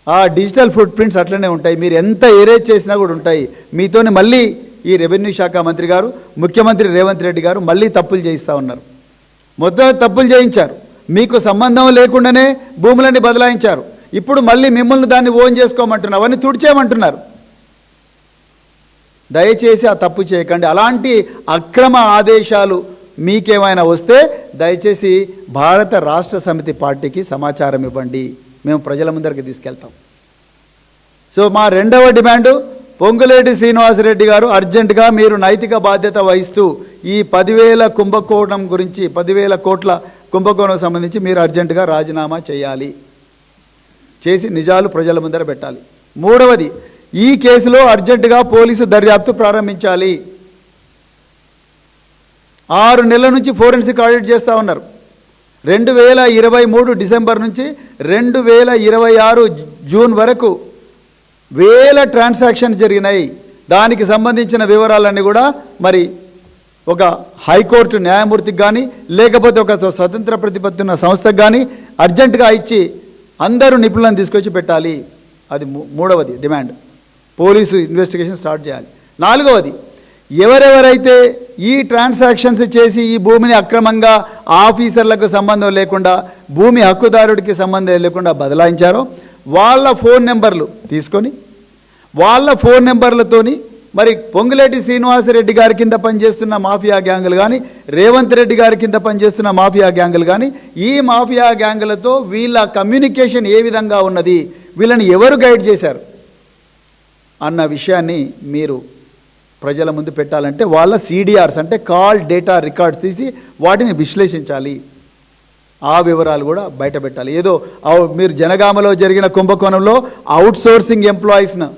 ఆ డిజిటల్ ఫుట్ ప్రింట్స్ అట్లనే ఉంటాయి. మీరు ఎంత ఎరేజ్ చేసినా కూడా ఉంటాయి. మీతోని మళ్ళీ ఈ రెవెన్యూ శాఖ మంత్రి గారు, ముఖ్యమంత్రి రేవంత్ రెడ్డి గారు మళ్ళీ తప్పులు చేయిస్తూ ఉన్నారు. మొత్తం తప్పులు చేయించారు, మీకు సంబంధం లేకుండానే భూములన్నీ బదలాయించారు. ఇప్పుడు మళ్ళీ మిమ్మల్ని దాన్ని ఓన్ చేసుకోమంటున్నారు, అవన్నీ తుడిచేయమంటున్నారు. దయచేసి ఆ తప్పు చేయకండి. అలాంటి అక్రమ ఆదేశాలు మీకేమైనా వస్తే దయచేసి భారత రాష్ట్ర సమితి పార్టీకి సమాచారం ఇవ్వండి, మేము ప్రజల ముందరికి తీసుకెళ్తాం. సో మా రెండవ డిమాండు, పొంగులేటి శ్రీనివాసరెడ్డి గారు అర్జెంటుగా మీరు నైతిక బాధ్యత వహిస్తూ ఈ 10,000 కుంభకోణం గురించి, 10,000 కోట్ల కుంభకోణం సంబంధించి మీరు అర్జెంటుగా రాజీనామా చేయాలి, చేసి నిజాలు ప్రజల ముందర పెట్టాలి. మూడవది, ఈ కేసులో అర్జెంటుగా పోలీసు దర్యాప్తు ప్రారంభించాలి. 6 నెలల నుంచి ఫోరెన్సిక్ ఆడిట్ చేస్తూ ఉన్నారు. 2023 డిసెంబర్ నుంచి 2026 జూన్ వరకు వేల ట్రాన్సాక్షన్ జరిగినాయి. దానికి సంబంధించిన వివరాలన్నీ కూడా మరి ఒక హైకోర్టు న్యాయమూర్తికి కానీ లేకపోతే ఒక స్వతంత్ర ప్రతిపత్తి ఉన్న సంస్థకు కానీ అర్జెంటుగా ఇచ్చి అందరూ నిపుణులను తీసుకొచ్చి పెట్టాలి. అది మూడవది డిమాండ్. పోలీసు ఇన్వెస్టిగేషన్ స్టార్ట్ చేయాలి. నాలుగవది, ఎవరెవరైతే ఈ ట్రాన్సాక్షన్స్ చేసి ఈ భూమిని అక్రమంగా ఆఫీసర్లకు సంబంధం లేకుండా భూమి హక్కుదారుడికి సంబంధం లేకుండా బదలాయించారో వాళ్ళ ఫోన్ నెంబర్లు తీసుకొని వాళ్ళ ఫోన్ నెంబర్లతోని మరి పొంగులేటి శ్రీనివాసరెడ్డి గారి కింద పనిచేస్తున్న మాఫియా గ్యాంగులు కానీ రేవంత్ రెడ్డి గారి కింద పనిచేస్తున్న మాఫియా గ్యాంగులు కానీ ఈ మాఫియా గ్యాంగులతో వీళ్ళ కమ్యూనికేషన్ ఏ విధంగా ఉన్నది, వీళ్ళని ఎవరు గైడ్ చేశారు అన్న విషయాన్ని మీరు ప్రజల ముందు పెట్టాలంటే వాళ్ళ CDRs అంటే కాల్ డేటా రికార్డ్స్ తీసి వాటిని విశ్లేషించాలి. ఆ వివరాలు కూడా బయట పెట్టాలి. ఏదో మీరు జనగామలో జరిగిన కుంభకోణంలో అవుట్సోర్సింగ్ ఎంప్లాయీస్ను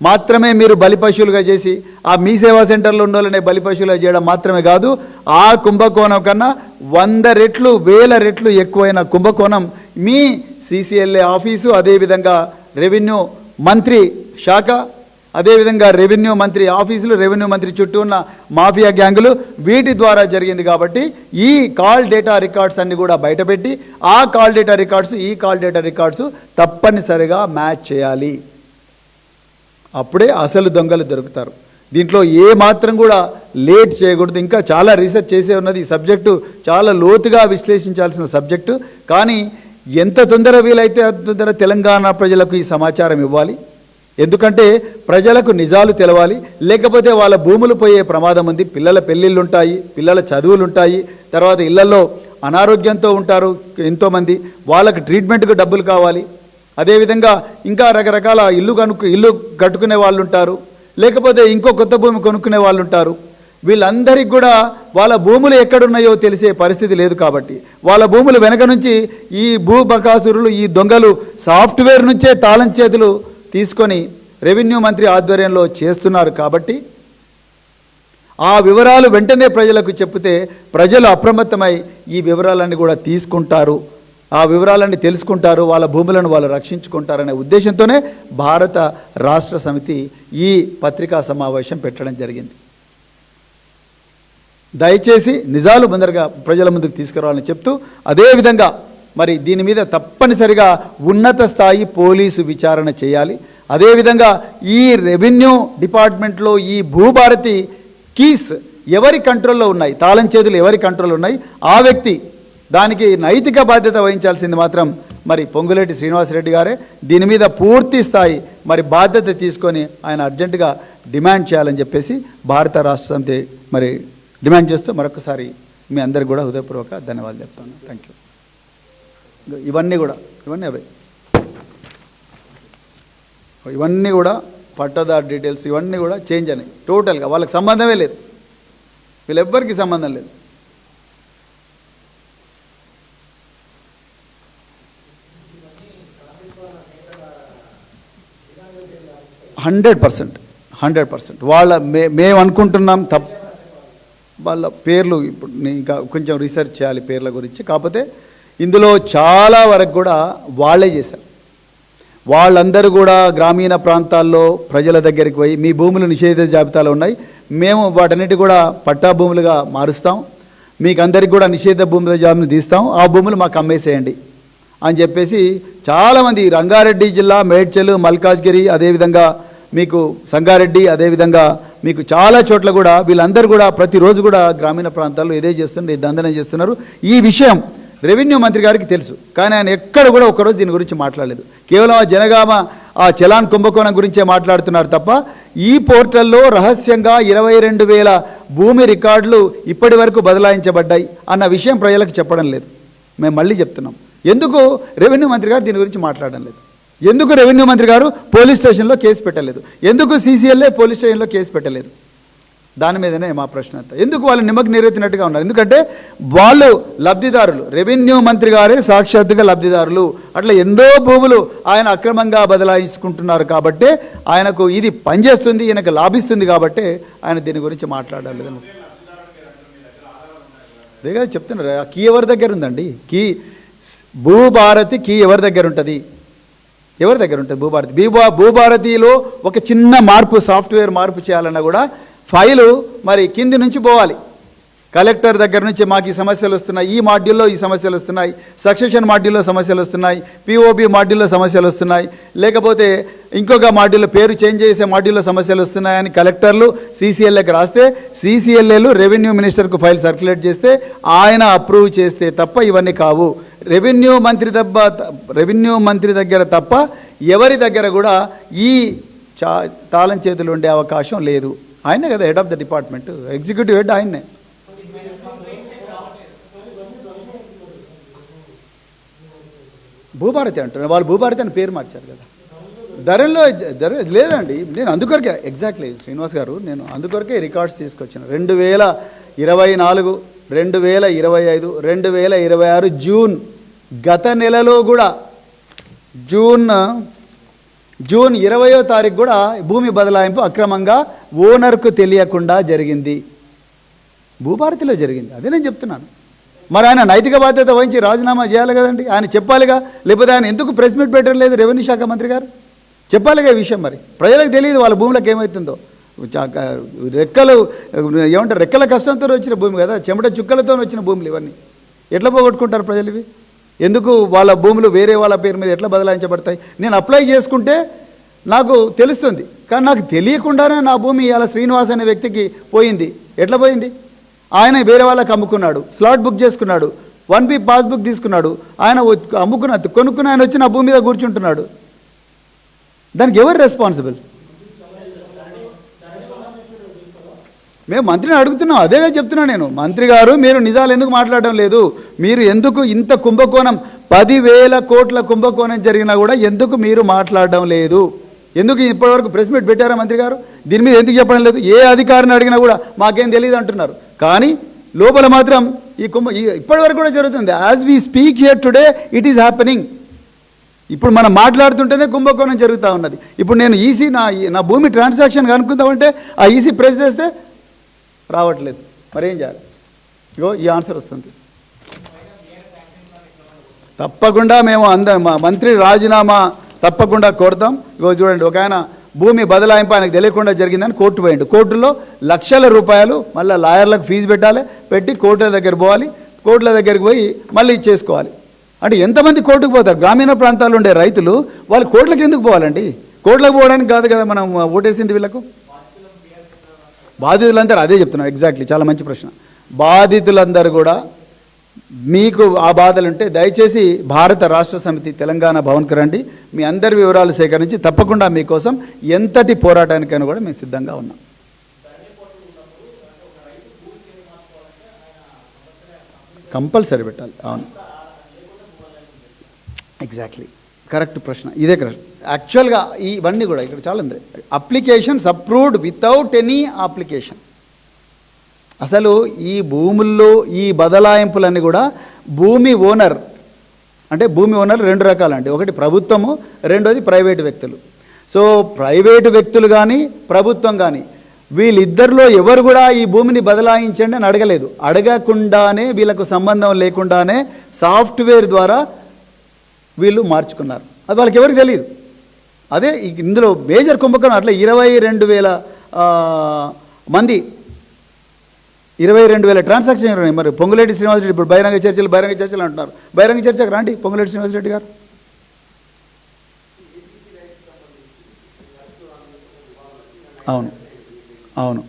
మాత్రమే మీరు బలిపశువులుగా చేసి ఆ మీ సేవా సెంటర్లో ఉన్న వాళ్ళనే బలిపశువులుగా చేయడం మాత్రమే కాదు, ఆ కుంభకోణం కన్నా 100 రెట్లు 1000 రెట్లు ఎక్కువైన కుంభకోణం మీ CCLA ఆఫీసు, అదేవిధంగా రెవెన్యూ మంత్రి శాఖ, అదేవిధంగా రెవెన్యూ మంత్రి ఆఫీసులు, రెవెన్యూ మంత్రి చుట్టూ ఉన్న మాఫియా గ్యాంగులు, వీటి ద్వారా జరిగింది. కాబట్టి ఈ కాల్ డేటా రికార్డ్స్ అన్ని కూడా బయటపెట్టి ఆ కాల్ డేటా రికార్డ్స్ ఈ కాల్ డేటా రికార్డ్స్ తప్పనిసరిగా మ్యాచ్ చేయాలి. అప్పుడే అసలు దొంగలు దొరుకుతారు. దీంట్లో ఏ మాత్రం కూడా లేట్ చేయకూడదు. ఇంకా చాలా రీసెర్చ్ చేసే ఉన్నది. ఈ సబ్జెక్టు చాలా లోతుగా విశ్లేషించాల్సిన సబ్జెక్టు. కానీ ఎంత తొందర వీలైతే అంత తొందర తెలంగాణ ప్రజలకు ఈ సమాచారం ఇవ్వాలి. ఎందుకంటే ప్రజలకు నిజాలు తెలవాలి. లేకపోతే వాళ్ళ భూములు పోయే ప్రమాదం ఉంది. పిల్లల పెళ్ళిళ్ళు ఉంటాయి, పిల్లల చదువులు ఉంటాయి, తర్వాత ఇళ్లలో అనారోగ్యంతో ఉంటారు ఎంతోమంది, వాళ్ళకి ట్రీట్మెంట్కు డబ్బులు కావాలి. అదేవిధంగా ఇంకా రకరకాల ఇల్లు కట్టుకునే వాళ్ళు ఉంటారు, లేకపోతే ఇంకో కొత్త భూమి కొనుక్కునే వాళ్ళు ఉంటారు. వీళ్ళందరికీ కూడా వాళ్ళ భూములు ఎక్కడున్నాయో తెలిసే పరిస్థితి లేదు. కాబట్టి వాళ్ళ భూములు వెనక నుంచి ఈ భూబకాసురులు, ఈ దొంగలు సాఫ్ట్వేర్ నుంచే తాళం చేతులు తీసుకొని రెవెన్యూ మంత్రి ఆధ్వర్యంలో చేస్తున్నారు. కాబట్టి ఆ వివరాలు వెంటనే ప్రజలకు చెప్తే ప్రజలు అప్రమత్తమై ఈ వివరాలన్నీ కూడా తీసుకుంటారు, ఆ వివరాలన్నీ తెలుసుకుంటారు, వాళ్ళ భూములను వాళ్ళు రక్షించుకుంటారనే ఉద్దేశంతోనే భారత రాష్ట్ర సమితి ఈ పత్రికా సమావేశం పెట్టడం జరిగింది. దయచేసి నిజాలు ముందరగా ప్రజల ముందుకు తీసుకురావాలని చెప్తూ, అదేవిధంగా మరి దీని మీద తప్పనిసరిగా ఉన్నత స్థాయి పోలీసు విచారణ చేయాలి. అదేవిధంగా ఈ రెవెన్యూ డిపార్ట్మెంట్లో ఈ భూభారతి కీస్ ఎవరి కంట్రోల్లో ఉన్నాయి, తాళం చేతులు ఎవరి కంట్రోల్లో ఉన్నాయి, ఆ వ్యక్తి దానికి నైతిక బాధ్యత వహించాల్సింది మాత్రం మరి పొంగులేటి శ్రీనివాసరెడ్డి గారే. దీని మీద పూర్తి స్థాయి మరి బాధ్యత తీసుకొని ఆయన అర్జెంటుగా డిమాండ్ చేయాలని చెప్పేసి భారత రాష్ట్ర సమితి మరి డిమాండ్ చేస్తూ మరొకసారి మీ అందరికి కూడా హృదయపూర్వక ధన్యవాదాలు చెప్తాను. Thank you. ఇవన్నీ కూడా పట్టదారు డీటెయిల్స్ ఇవన్నీ కూడా చేంజ్ అయినాయి టోటల్గా. వాళ్ళకి సంబంధమే లేదు, వీళ్ళెవ్వరికి సంబంధం లేదు. 100% మేము అనుకుంటున్నాం. వాళ్ళ పేర్లు ఇప్పుడు ఇంకా కొంచెం రీసెర్చ్ చేయాలి పేర్ల గురించి. కాకపోతే ఇందులో చాలా వరకు కూడా వాళ్ళే చేశారు. వాళ్ళందరూ కూడా గ్రామీణ ప్రాంతాల్లో ప్రజల దగ్గరికి పోయి మీ భూములు నిషేధిత జాబితాలో ఉన్నాయి, మేము వాటన్నిటి కూడా పట్టా భూములుగా మారుస్తాం, మీకు అందరికి కూడా నిషేధ భూముల జాబితాను తీస్తాం, ఆ భూములు మాకు అమ్మేసేయండి అని చెప్పేసి చాలామంది రంగారెడ్డి జిల్లా మేడ్చల్, మల్కాజ్గిరి, అదేవిధంగా మీకు సంగారెడ్డి, అదేవిధంగా మీకు చాలా చోట్ల కూడా వీళ్ళందరూ కూడా ప్రతిరోజు కూడా గ్రామీణ ప్రాంతాల్లో ఇదే చేస్తున్నారు, దందన చేస్తున్నారు. ఈ విషయం రెవెన్యూ మంత్రి గారికి తెలుసు, కానీ ఆయన ఎక్కడ కూడా ఒకరోజు దీని గురించి మాట్లాడలేదు. కేవలం ఆ జనగామ ఆ చలాన్ కుంభకోణం గురించే మాట్లాడుతున్నారు తప్ప ఈ పోర్టల్లో రహస్యంగా 22,000 భూమి రికార్డులు ఇప్పటి వరకు బదలాయించబడ్డాయి అన్న విషయం ప్రజలకు చెప్పడం లేదు. మేము మళ్ళీ చెప్తున్నాం, ఎందుకు రెవెన్యూ మంత్రి గారు దీని గురించి మాట్లాడడం లేదు, ఎందుకు రెవెన్యూ మంత్రి గారు పోలీస్ స్టేషన్లో కేసు పెట్టలేదు, ఎందుకు CCLA పోలీస్ స్టేషన్లో కేసు పెట్టలేదు, దాని మీదనే మా ప్రశ్న అంతా. ఎందుకు వాళ్ళు నిమ్మకు నీరెత్తినట్టుగా ఉన్నారు? ఎందుకంటే వాళ్ళు లబ్ధిదారులు, రెవెన్యూ మంత్రి గారే సాక్షాత్తుగా లబ్ధిదారులు. అట్లా ఎన్నో భూములు ఆయన అక్రమంగా బదలాయించుకుంటున్నారు కాబట్టి ఆయనకు ఇది పనిచేస్తుంది, ఈయనకు లాభిస్తుంది కాబట్టి ఆయన దీని గురించి మాట్లాడాలి. అదే కదా చెప్తున్నారు. ఆ కీ ఎవరి దగ్గర ఉందండి? కీ భూభారతి కీ ఎవరి దగ్గర ఉంటుంది? ఎవరి దగ్గర ఉంటుంది భూభారతి? భూభారతిలో ఒక చిన్న మార్పు, సాఫ్ట్వేర్ మార్పు చేయాలన్నా కూడా ఫైలు మరి కింది నుంచి పోవాలి. కలెక్టర్ దగ్గర నుంచి మాకు ఈ సమస్యలు వస్తున్నాయి, ఈ మాడ్యూల్లో ఈ సమస్యలు వస్తున్నాయి, సక్సెషన్ మాడ్యూల్లో సమస్యలు వస్తున్నాయి, పిఓబి మాడ్యూల్లో సమస్యలు వస్తున్నాయి, లేకపోతే ఇంకొక మాడ్యూల్లో పేరు చేంజ్ చేసే మాడ్యూల్లో సమస్యలు వస్తున్నాయని కలెక్టర్లు సీసీఎల్ఏకి రాస్తే సీసీఎల్ఏలు రెవెన్యూ మినిస్టర్కు ఫైల్ సర్క్యులేట్ చేస్తే ఆయన అప్రూవ్ చేస్తే తప్ప ఇవన్నీ కావు. రెవెన్యూ మంత్రి దగ్గర తప్ప ఎవరి దగ్గర కూడా ఈ తాళం చేతులు ఉండే అవకాశం లేదు. ఆయనే కదా head of the department, executive head ఆయన్నే. భూభారతి అంటున్నారు, వాళ్ళు భూభారతి అని పేరు మార్చారు కదా. ధరల్లో లేదండి. నేను అందుకొరకే ఎగ్జాక్ట్లీ శ్రీనివాస్ గారు, నేను అందుకొరకే రికార్డ్స్ తీసుకొచ్చాను. 2024, 2025, 2026 జూన్, గత నెలలో కూడా జూన్ 20వ తారీఖు కూడా భూమి బదలాయింపు అక్రమంగా ఓనర్కు తెలియకుండా జరిగింది. భూభారతిలో జరిగింది. అదే నేను చెప్తున్నాను. మరి ఆయన నైతిక బాధ్యత వహించి రాజీనామా చేయాలి కదండి. ఆయన చెప్పాలిగా, లేకపోతే ఆయన ఎందుకు ప్రెస్ మీట్ పెట్టలేదు? రెవెన్యూ శాఖ మంత్రి గారు చెప్పాలిగా ఈ విషయం. మరి ప్రజలకు తెలియదు వాళ్ళ భూములకు ఏమవుతుందో. రెక్కలు ఏమంటారు, రెక్కల కష్టంతో వచ్చిన భూమి కదా, చెమట చుక్కలతో వచ్చిన భూములు ఇవన్నీ. ఎట్లా పోగొట్టుకుంటారు ప్రజలు ఇవి? ఎందుకు వాళ్ళ భూములు వేరే వాళ్ళ పేరు మీద ఎట్లా బదలాయించబడతాయి? నేను అప్లై చేసుకుంటే నాకు తెలుస్తుంది, కానీ నాకు తెలియకుండానే నా భూమి ఇలా శ్రీనివాస్ అనే వ్యక్తికి పోయింది. ఎట్లా పోయింది? ఆయన వేరే వాళ్ళకి అమ్ముకున్నాడు, స్లాట్ బుక్ చేసుకున్నాడు, 1B పాస్బుక్ తీసుకున్నాడు, ఆయన కొనుక్కుని ఆయన వచ్చి నా భూమి మీద కూర్చుంటున్నాడు. దానికి ఎవరు రెస్పాన్సిబుల్? మేము మంత్రిని అడుగుతున్నాం, అదేగా చెప్తున్నా నేను. మంత్రి గారు, మీరు నిజాలు ఎందుకు మాట్లాడడం లేదు? మీరు ఎందుకు ఇంత కుంభకోణం, 10,000 కోట్ల కుంభకోణం జరిగినా కూడా ఎందుకు మీరు మాట్లాడడం లేదు? ఎందుకు ఇప్పటివరకు ప్రెస్ మీట్ పెట్టారా మంత్రి గారు? దీని మీద ఎందుకు చెప్పడం లేదు? ఏ అధికారిని అడిగినా కూడా మాకేం తెలియదు అంటున్నారు. కానీ లోపల మాత్రం ఇప్పటివరకు కూడా జరుగుతుంది. As we speak here today it is happening. ఇప్పుడు మనం మాట్లాడుతుంటేనే కుంభకోణం జరుగుతూ ఉన్నది. ఇప్పుడు నేను ఈసీ నా భూమి ట్రాన్సాక్షన్ కనుక్కుందామంటే ఆ ఈసీ ప్రెస్ చేస్తే రావట్లేదు. మరేం చేయాలి? ఇగో ఈ ఆన్సర్ వస్తుంది. తప్పకుండా మేము మా మంత్రి రాజీనామా తప్పకుండా కోరుతాం. ఇగో చూడండి, ఒక ఆయన భూమి బదలాయింపు ఆయనకు తెలియకుండా జరిగిందని కోర్టు పోయిండు. కోర్టులో లక్షల రూపాయలు మళ్ళీ లాయర్లకు ఫీజు పెట్టి కోర్టుల దగ్గర పోవాలి. కోర్టుల దగ్గరికి పోయి మళ్ళీ చేసుకోవాలి. అంటే ఎంతమంది కోర్టుకు పోతారు? గ్రామీణ ప్రాంతాల్లో ఉండే రైతులు వాళ్ళు కోర్టులకు ఎందుకు పోవాలండి? కోర్టులకు పోవడానికి కాదు కదా మనం ఓటేసింది వీళ్ళకు. బాధితులందరూ అదే చెప్తున్నాం. ఎగ్జాక్ట్లీ, చాలా మంచి ప్రశ్న. బాధితులందరూ కూడా మీకు ఆ బాధలుంటే దయచేసి భారత రాష్ట్ర సమితి తెలంగాణ భవన్కి రండి. మీ అందరి వివరాలు సేకరించి తప్పకుండా మీకోసం ఎంతటి పోరాటానికైనా కూడా మేము సిద్ధంగా ఉన్నాం. కంపల్సరీ పెట్టాలి. అవును, ఎగ్జాక్ట్లీ కరెక్ట్ ప్రశ్న. ఇదే కరెక్ట్. యాక్చువల్గా ఇవన్నీ కూడా ఇక్కడ చాలా ఉంది. Applications approved without any application. అసలు ఈ భూముల్లో ఈ బదలాయింపులన్నీ కూడా భూమి ఓనర్, అంటే భూమి ఓనర్ 2 రకాలండి. ఒకటి ప్రభుత్వము, రెండోది ప్రైవేటు వ్యక్తులు. సో ప్రైవేటు వ్యక్తులు కానీ ప్రభుత్వం కానీ వీళ్ళిద్దరిలో ఎవరు కూడా ఈ భూమిని బదలాయించండి అని అడగలేదు. అడగకుండానే, వీళ్ళకు సంబంధం లేకుండానే సాఫ్ట్వేర్ ద్వారా వీళ్ళు మార్చుకున్నారు. అది వాళ్ళకి ఎవరికి తెలియదు. అదే ఇందులో మేజర్ కుంభకోణం. అట్లా 22,000 మంది 22,000 ట్రాన్సాక్షన్ ఉన్నాయి. మరి పొంగులేటి శ్రీనివాసరెడ్డి ఇప్పుడు బహిరంగ చర్చలు అంటున్నారు. బహిరంగ చర్చకు రండి పొంగులేటి శ్రీనివాసరెడ్డి గారు. అవును అవును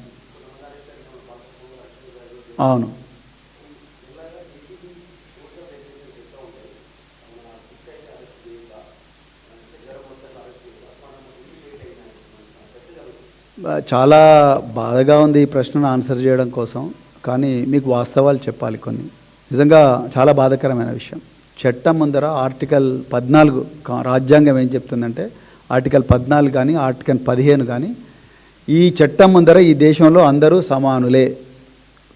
అవును చాలా బాధగా ఉంది ఈ ప్రశ్నను ఆన్సర్ చేయడం కోసం. కానీ మీకు వాస్తవాలు చెప్పాలి కొన్ని. నిజంగా చాలా బాధాకరమైన విషయం. చట్టం ముందర ఆర్టికల్ 14 రాజ్యాంగం ఏం చెప్తుందంటే, ఆర్టికల్ 14 కానీ ఆర్టికల్ 15 కానీ, ఈ చట్టం ముందర ఈ దేశంలో అందరూ సమానులే.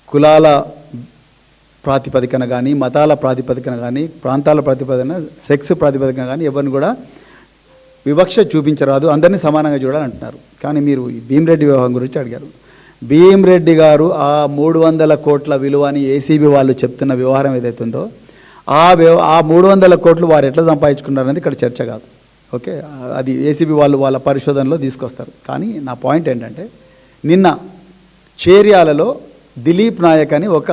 కులాల ప్రాతిపదికన కానీ, మతాల ప్రాతిపదికన కానీ, ప్రాంతాల ప్రాతిపదికన, సెక్స్ ప్రాతిపదికన కానీ ఎవరిని కూడా వివక్ష చూపించరాదు, అందరినీ సమానంగా చూడాలంటున్నారు. కానీ మీరు భీమిరెడ్డి వ్యవహారం గురించి అడిగారు. భీమిరెడ్డి గారు ఆ 300 కోట్ల విలువ అని ఏసీబీ వాళ్ళు చెప్తున్న వ్యవహారం ఏదైతుందో ఆ 300 కోట్లు వారు ఎట్లా సంపాదించుకున్నారనేది ఇక్కడ చర్చ కాదు. ఓకే, అది ఏసీబీ వాళ్ళు వాళ్ళ పరిశోధనలో తీసుకొస్తారు. కానీ నా పాయింట్ ఏంటంటే, నిన్న చేర్యాలలో దిలీప్ నాయక్ అని ఒక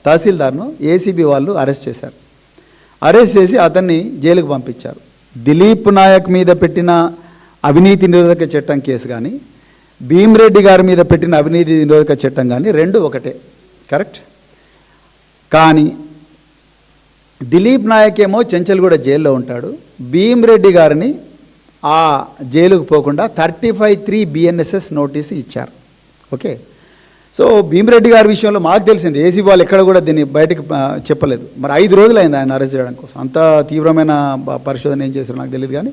తహసీల్దార్ను ఏసీబీ వాళ్ళు అరెస్ట్ చేశారు. అరెస్ట్ చేసి అతన్ని జైలుకు పంపించారు. దిలీప్ నాయక్ మీద పెట్టిన అవినీతి నిరోధక చట్టం కేసు కానీ, భీమ్రెడ్డి గారి మీద పెట్టిన అవినీతి నిరోధక చట్టం కానీ రెండు ఒకటే, కరెక్ట్. కానీ దిలీప్ నాయక్ ఏమో చెంచల్గూడ జైల్లో ఉంటాడు. భీమ్రెడ్డి గారిని ఆ జైలుకు పోకుండా 35(3) BNSS నోటీసు ఇచ్చారు. ఓకే. సో భీమ్రెడ్డి గారి విషయంలో మాకు తెలిసింది, ఏసీబీ వాళ్ళు ఎక్కడ కూడా దీన్ని బయటకు చెప్పలేదు. మరి 5 రోజులు అయింది ఆయన అరెస్ట్ చేయడం కోసం. అంత తీవ్రమైన పరిశోధన ఏం చేశారో నాకు తెలియదు. కానీ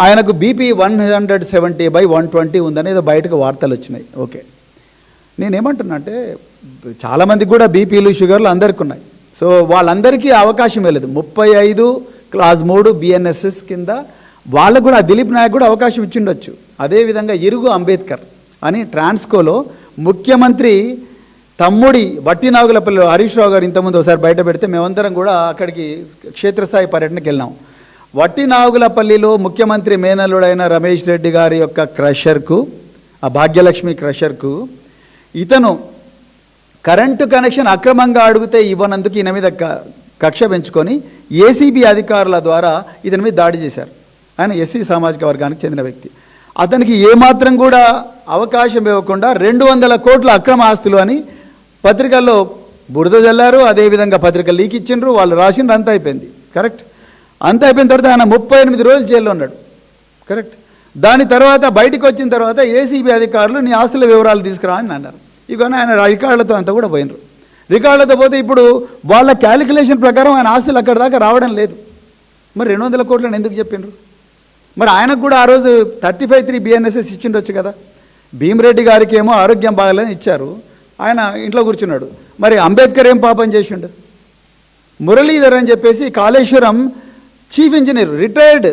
ఆయనకు BP 170/120 ఉందని ఏదో బయటకు వార్తలు వచ్చినాయి. ఓకే. నేనేమంటున్నా అంటే చాలామందికి కూడా బీపీలు షుగర్లు అందరికీ ఉన్నాయి. సో వాళ్ళందరికీ అవకాశం లేదు. 35 క్లాస్ 3 BNSS కింద వాళ్ళకు కూడా దిలీప్ నాయక్ కూడా అవకాశం ఇచ్చిండొచ్చు. అదేవిధంగా ఇరుగు అంబేద్కర్ అని ట్రాన్స్కోలో ముఖ్యమంత్రి తమ్ముడి వట్టినాగులపల్లి హరీష్ రావు గారు ఇంతకుముందు ఒకసారి బయట పెడితే మేమందరం కూడా అక్కడికి క్షేత్రస్థాయి పర్యటనకి వెళ్ళాం. వట్టినాగులపల్లిలో ముఖ్యమంత్రి మేనల్లుడైన రమేష్ రెడ్డి గారి యొక్క క్రషర్కు, ఆ భాగ్యలక్ష్మి క్రషర్కు ఇతను కరెంటు కనెక్షన్ అక్రమంగా అడిగితే ఇవ్వనందుకు ఈయన మీద కక్ష పెంచుకొని ఏసీబీ అధికారుల ద్వారా ఇతని మీద దాడి చేశారు. ఆయన ఎస్సీ సామాజిక వర్గానికి చెందిన వ్యక్తి. అతనికి ఏమాత్రం కూడా అవకాశం ఇవ్వకుండా 200 కోట్ల అక్రమ ఆస్తులు అని పత్రికల్లో బురద జల్లారు. అదేవిధంగా పత్రికలు లీక్ ఇచ్చిండ్రు, వాళ్ళు రాసిండ్రు, అంతా అయిపోయింది, కరెక్ట్. అంతా అయిపోయిన తర్వాత ఆయన 38 రోజులు జైల్లో ఉన్నాడు, కరెక్ట్. దాని తర్వాత బయటకు వచ్చిన తర్వాత ఏసీబీ అధికారులు నీ ఆస్తుల వివరాలు తీసుకురా అని అన్నారు. ఇవన్నీ ఆయన రికార్డులతో అంతా కూడా పోయినరు. రికార్డులతో పోతే ఇప్పుడు వాళ్ళ క్యాలిక్యులేషన్ ప్రకారం ఆయన ఆస్తులు అక్కడి దాకా రావడం లేదు. మరి 200 కోట్లని ఎందుకు చెప్పిండ్రు? మరి ఆయనకు కూడా ఆ రోజు 35(3) BNSS ఇచ్చిండొచ్చు కదా. భీమ్రెడ్డి గారికి ఏమో ఆరోగ్యం బాగాలేదని ఇచ్చారు, ఆయన ఇంట్లో కూర్చున్నాడు. మరి అంబేద్కర్ ఏం పాపం చేసిండు? మురళీధర్ అని చెప్పేసి కాళేశ్వరం చీఫ్ ఇంజనీర్, రిటైర్డ్.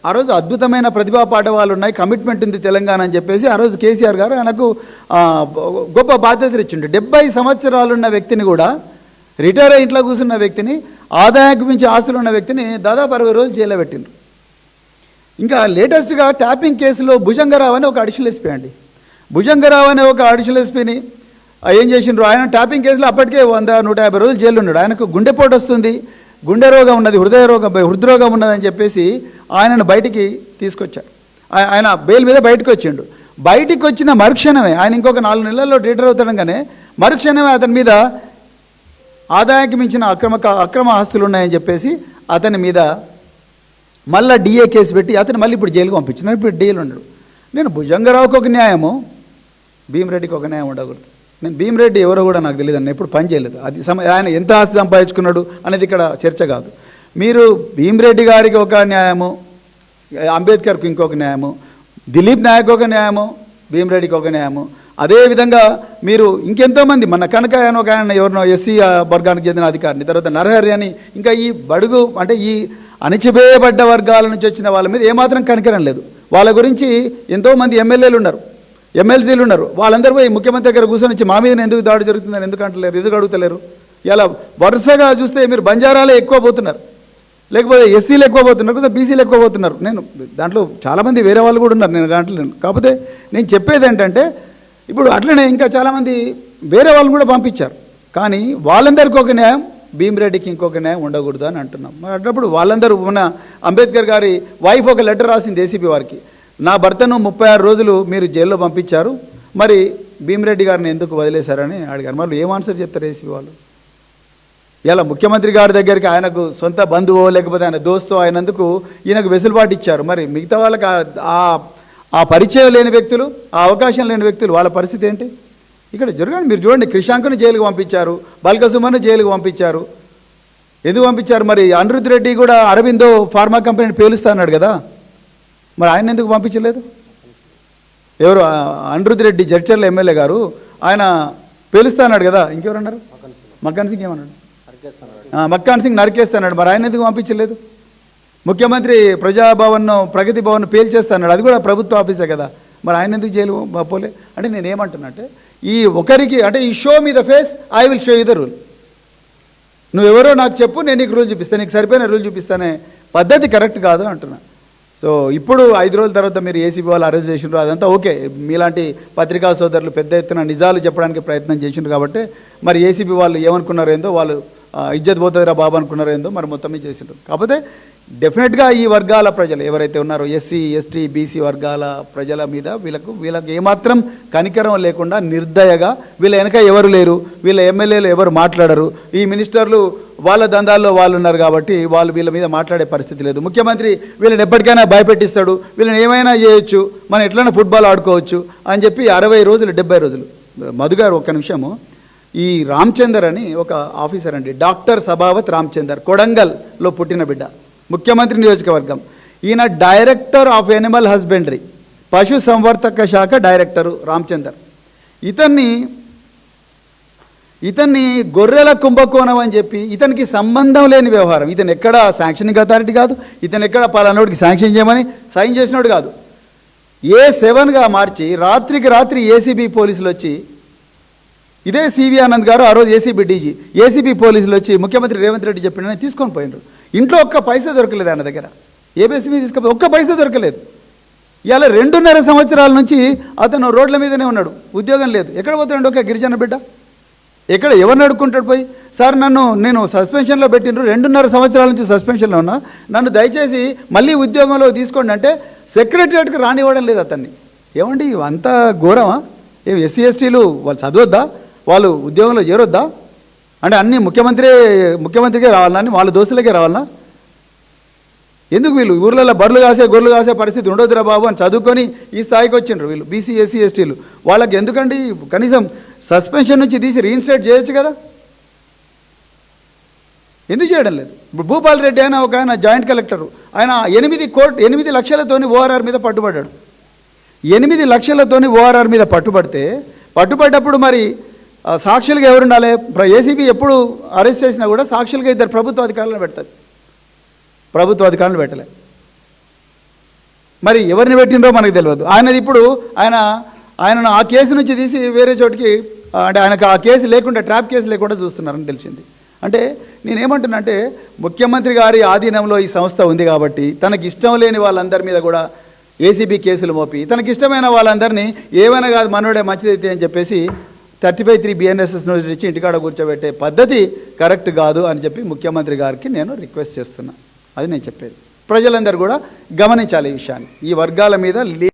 ఆ రోజు అద్భుతమైన ప్రతిభా పాఠవాలు ఉన్నాయి, కమిట్మెంట్ ఉంది తెలంగాణ అని చెప్పేసి ఆ రోజు కేసీఆర్ గారు ఆయనకు గొప్ప బాధ్యతలు ఇచ్చిండు. 70 సంవత్సరాలున్న వ్యక్తిని కూడా, రిటైర్ అయ్యి ఇంట్లో కూర్చున్న వ్యక్తిని, ఆదాయానికి మించి ఆస్తులు ఉన్న వ్యక్తిని దాదాపు 60 రోజులు జైల్లో పెట్టిండ్రు. ఇంకా లేటెస్ట్గా ట్యాపింగ్ కేసులో భుజంగరావు అని ఒక అడిషనల్ ఎస్పీ అండి, భుజంగరావు అనే ఒక అడిషనల్ ఎస్పీని ఏం చేసిండ్రు, ఆయన ట్యాపింగ్ కేసులో అప్పటికే 100-150 రోజులు జైలు ఉన్నాడు. ఆయనకు గుండెపోటు వస్తుంది, గుండె రోగం ఉన్నది, హృద్రోగం ఉన్నదని చెప్పేసి ఆయనను బయటికి తీసుకొచ్చారు. ఆయన బెయిల్ మీద బయటకు వచ్చిండు. బయటికి వచ్చిన మరుక్షణమే, ఆయన ఇంకొక 4 నెలల్లో రిటైర్ అవుతాడంగానే మరుక్షణమే అతని మీద ఆదాయానికి మించిన అక్రమ ఆస్తులు ఉన్నాయని చెప్పేసి అతని మీద మళ్ళీ DA కేసు పెట్టి అతను మళ్ళీ ఇప్పుడు జైలుకు పంపించినారు. ఇప్పుడు డీలు ఉండడు. నేను భుజంగరావుకి ఒక న్యాయము, భీమ్రెడ్డికి ఒక న్యాయం ఉండకూడదు. నేను భీమ్రెడ్డి ఎవరో కూడా నాకు తెలియదు, అన్న ఎప్పుడు పని చేయలేదు. అది ఆయన ఎంత ఆస్తి సంపాదించుకున్నాడు అనేది ఇక్కడ చర్చ కాదు. మీరు భీమ్రెడ్డి గారికి ఒక న్యాయము, అంబేద్కర్కి ఇంకొక న్యాయము, దిలీప్ నాయక్ ఒక న్యాయము, భీమ్రెడ్డికి ఒక న్యాయము. అదేవిధంగా మీరు ఇంకెంతోమంది, మన కనక అని ఒక ఆయన ఎవరినో ఎస్సీ వర్గానికి చెందిన అధికారిని, తర్వాత నరహరి అని, ఇంకా ఈ బడుగు అంటే ఈ అణచివేయబడ్డ వర్గాల నుంచి వచ్చిన వాళ్ళ మీద ఏమాత్రం కనికరం లేదు. వాళ్ళ గురించి ఎంతోమంది ఎమ్మెల్యేలు ఉన్నారు, ఎమ్మెల్సీలు ఉన్నారు. వాళ్ళందరూ పోయి ముఖ్యమంత్రి దగ్గర కూర్చొని వచ్చి మా మీద ఎందుకు దాడి జరుగుతుందని ఎందుకు అంటలేరు, ఎందుకు అడుగుతలేరు? ఇలా వరుసగా చూస్తే మీరు బంజారాలే ఎక్కువ పోతున్నారు, లేకపోతే ఎస్సీలు ఎక్కువ పోతున్నారు, లేకపోతే బీసీలు ఎక్కువ పోతున్నారు. నేను దాంట్లో చాలామంది వేరే వాళ్ళు కూడా ఉన్నారు, నేను దాంట్లో. కాకపోతే నేను చెప్పేది ఏంటంటే ఇప్పుడు అట్లనే ఇంకా చాలామంది వేరే వాళ్ళు కూడా పంపించారు. కానీ వాళ్ళందరికీ ఒక న్యాయం, భీమ్రెడ్డికి ఇంకొక న్యాయం ఉండకూడదు అని అంటున్నాం. మరి అన్నప్పుడు వాళ్ళందరూ మన అంబేద్కర్ గారి వైఫ్ ఒక లెటర్ రాసింది ఏసీబీ వారికి, నా భర్తను 36 రోజులు మీరు జైల్లో పంపించారు, మరి భీమ్రెడ్డి గారిని ఎందుకు వదిలేశారని అడిగారు. మరి ఏం ఆన్సర్ చెప్తారు ఏసీబీ వాళ్ళు? ఇలా ముఖ్యమంత్రి గారి దగ్గరికి ఆయనకు సొంత బంధువో లేకపోతే ఆయన దోస్తో అయినందుకు ఈయనకు వెసులుబాటు ఇచ్చారు. మరి మిగతా వాళ్ళకి ఆ పరిచయం లేని వ్యక్తులు, ఆ అవకాశం లేని వ్యక్తులు, వాళ్ళ పరిస్థితి ఏంటి? ఇక్కడ జరగండి, మీరు చూడండి, క్రిషాంక్ను జైలుకు పంపించారు, బల్కసుమను జైలుకు పంపించారు. ఎందుకు పంపించారు? మరి అనిరుద్ధ్ రెడ్డి కూడా అరవిందో ఫార్మా కంపెనీని పేలుస్తా అన్నాడు కదా, మరి ఆయన ఎందుకు పంపించలేదు? ఎవరు? అనిరుద్ధ్ రెడ్డి జడ్చర్ల ఎమ్మెల్యే గారు, ఆయన పేలుస్తా అన్నాడు కదా. ఇంకెవరన్నారు? మక్కాన్ సింగ్ ఏమన్నాడు? మక్కాన్ సింగ్ నరికేస్తాడు. మరి ఆయన ఎందుకు పంపించలేదు? ముఖ్యమంత్రి ప్రజాభవన్ ప్రగతి భవన్ పేల్చేస్తాడు, అది కూడా ప్రభుత్వ ఆఫీసే కదా, మరి ఆయన ఎందుకు జైలు పోలే? అంటే నేనేమంటున్నా అంటే ఈ ఒకరికి అంటే ఈ show me the face, I will show you the rule. నువ్వెవరో నాకు చెప్పు, నేను నీకు రూల్ చూపిస్తాను, నీకు సరిపోయిన రూల్ చూపిస్తానే పద్ధతి కరెక్ట్ కాదు అంటున్నా. సో ఇప్పుడు 5 రోజుల తర్వాత మీరు ఏసీబీ వాళ్ళు అరెస్ట్ చేసిండ్రు, అదంతా ఓకే. మీలాంటి పత్రికా సోదరులు పెద్ద ఎత్తున నిజాలు చెప్పడానికి ప్రయత్నం చేసిండ్రు కాబట్టి మరి ఏసీబీ వాళ్ళు ఏమనుకున్నారో ఏందో, వాళ్ళు ఇజ్జత్ పోతుందిరా బాబు అనుకున్నారో ఏందో, మరి మొత్తం మీద చేసిండ్రు. కాకపోతే డెఫినెట్గా ఈ వర్గాల ప్రజలు ఎవరైతే ఉన్నారో ఎస్సీ ఎస్టీ బీసీ వర్గాల ప్రజల మీద వీళ్ళకి ఏమాత్రం కనికరం లేకుండా నిర్దయగా వీళ్ళ వెనక ఎవరు లేరు, వీళ్ళ ఎమ్మెల్యేలు ఎవరు మాట్లాడరు, ఈ మినిస్టర్లు వాళ్ళ దందాల్లో వాళ్ళు ఉన్నారు కాబట్టి వాళ్ళు వీళ్ళ మీద మాట్లాడే పరిస్థితి లేదు. ముఖ్యమంత్రి వీళ్ళని ఎప్పటికైనా భయపెట్టిస్తాడు, వీళ్ళని ఏమైనా చేయొచ్చు, మనం ఎట్లైనా ఫుట్బాల్ ఆడుకోవచ్చు అని చెప్పి 60 రోజులు 70 రోజులు. మధు గారు ఒక్క నిమిషము, ఈ రామచందర్ అని ఒక ఆఫీసర్ అండి, డాక్టర్ సబావత్ రామచందర్, కొడంగల్లో పుట్టిన బిడ్డ, ముఖ్యమంత్రి నియోజకవర్గం. ఈయన డైరెక్టర్ ఆఫ్ ఎనిమల్ హస్బెండరీ, పశు సంవర్ధక శాఖ డైరెక్టరు రామచందర్. ఇతన్ని గొర్రెల కుంభకోణం అని చెప్పి ఇతనికి సంబంధం లేని వ్యవహారం. ఇతను ఎక్కడ శాంక్షనింగ్ అథారిటీ కాదు, ఇతను ఎక్కడ పలానోడికి శాంక్షన్ చేయమని సైన్ చేసినోడు కాదు. A7గా మార్చి రాత్రికి రాత్రి ఏసీబీ పోలీసులు వచ్చి, ఇదే సివి ఆనంద్ గారు ఆ రోజు ఏసీబీ డీజీ, ఏసీబీ పోలీసులు వచ్చి ముఖ్యమంత్రి రేవంత్ రెడ్డి చెప్పిన తీసుకొని పోయినారు. ఇంట్లో ఒక్క పైసా దొరకలేదు ఆయన దగ్గర, ఏ బేస్ మీద తీసుకపోయి ఒక్క పైసా దొరకలేదు. ఇవాళ 2.5 సంవత్సరాల నుంచి అతను రోడ్ల మీదనే ఉన్నాడు, ఉద్యోగం లేదు. ఎక్కడ పోతున్నాడు? ఒక గిరిజన బిడ్డ ఎక్కడ ఎవరిని అడుక్కుంటాడు పోయి? సార్ నేను సస్పెన్షన్లో పెట్టిండ్రు, 2.5 సంవత్సరాల నుంచి సస్పెన్షన్లో ఉన్నా, నన్ను దయచేసి మళ్ళీ ఉద్యోగంలో తీసుకోండి అంటే సెక్రటరియట్కి రానివ్వడం లేదు అతన్ని. ఏమండి అంత ఘోరమా? ఏం ఎస్సీ ఎస్టీలు వాళ్ళు చదవద్దా, వాళ్ళు ఉద్యోగంలో చేరొద్దా? అంటే అన్నీ ముఖ్యమంత్రికే రావాలని, వాళ్ళ దోస్తులకే రావాలన్నా? ఎందుకు వీళ్ళు ఊర్లలో గొర్రెలు కాసే పరిస్థితి ఉండొద్దురా బాబు అని చదువుకొని ఈ స్థాయికి వచ్చిండ్రు వీళ్ళు బీసీ ఎస్సీ ఎస్టీలు. వాళ్ళకి ఎందుకండి కనీసం సస్పెన్షన్ నుంచి తీసి రీఇన్స్టేట్ చేయొచ్చు కదా, ఎందుకు చేయడం లేదు? ఇప్పుడు భూపాల్ రెడ్డి అయినా ఒక ఆయన జాయింట్ కలెక్టరు, ఆయన 8 లక్షలతోని ఓఆర్ఆర్ మీద పట్టుబడ్డాడు. 8 లక్షలతోని ఓఆర్ఆర్ మీద పట్టుబడ్డప్పుడు మరి సాక్షులుగా ఎవరు ఉండాలి? ఏసీబీ ఎప్పుడు అరెస్ట్ చేసినా కూడా సాక్షులుగా 2 ప్రభుత్వ అధికారులను పెడతారు, ప్రభుత్వ అధికారులు పెట్టలే. మరి ఎవరిని పెట్టినరో మనకు తెలియదు. ఆయనను ఆ కేసు నుంచి తీసి వేరే చోటికి, అంటే ఆయనకు ఆ కేసు లేకుండా, ట్రాప్ కేసు లేకుండా చూస్తున్నారని తెలిసింది. అంటే నేనేమంటున్నా అంటే, ముఖ్యమంత్రి గారి ఆధీనంలో ఈ సంస్థ ఉంది కాబట్టి తనకి ఇష్టం లేని వాళ్ళందరి మీద కూడా ఏసీబీ కేసులు మోపి, తనకిష్టమైన వాళ్ళందరినీ ఏమైనా కాదు మనోడే మంచిదైతే అని చెప్పేసి 35(3) BNSS నోటీస్ ఇచ్చి ఇంటికాడ కూర్చోబెట్టే పద్ధతి కరెక్ట్ కాదు అని చెప్పి ముఖ్యమంత్రి గారికి నేను రిక్వెస్ట్ చేస్తున్నా. అది నేను చెప్పేది. ప్రజలందరూ కూడా గమనించాలి ఈ విషయాన్ని. ఈ వర్గాల మీద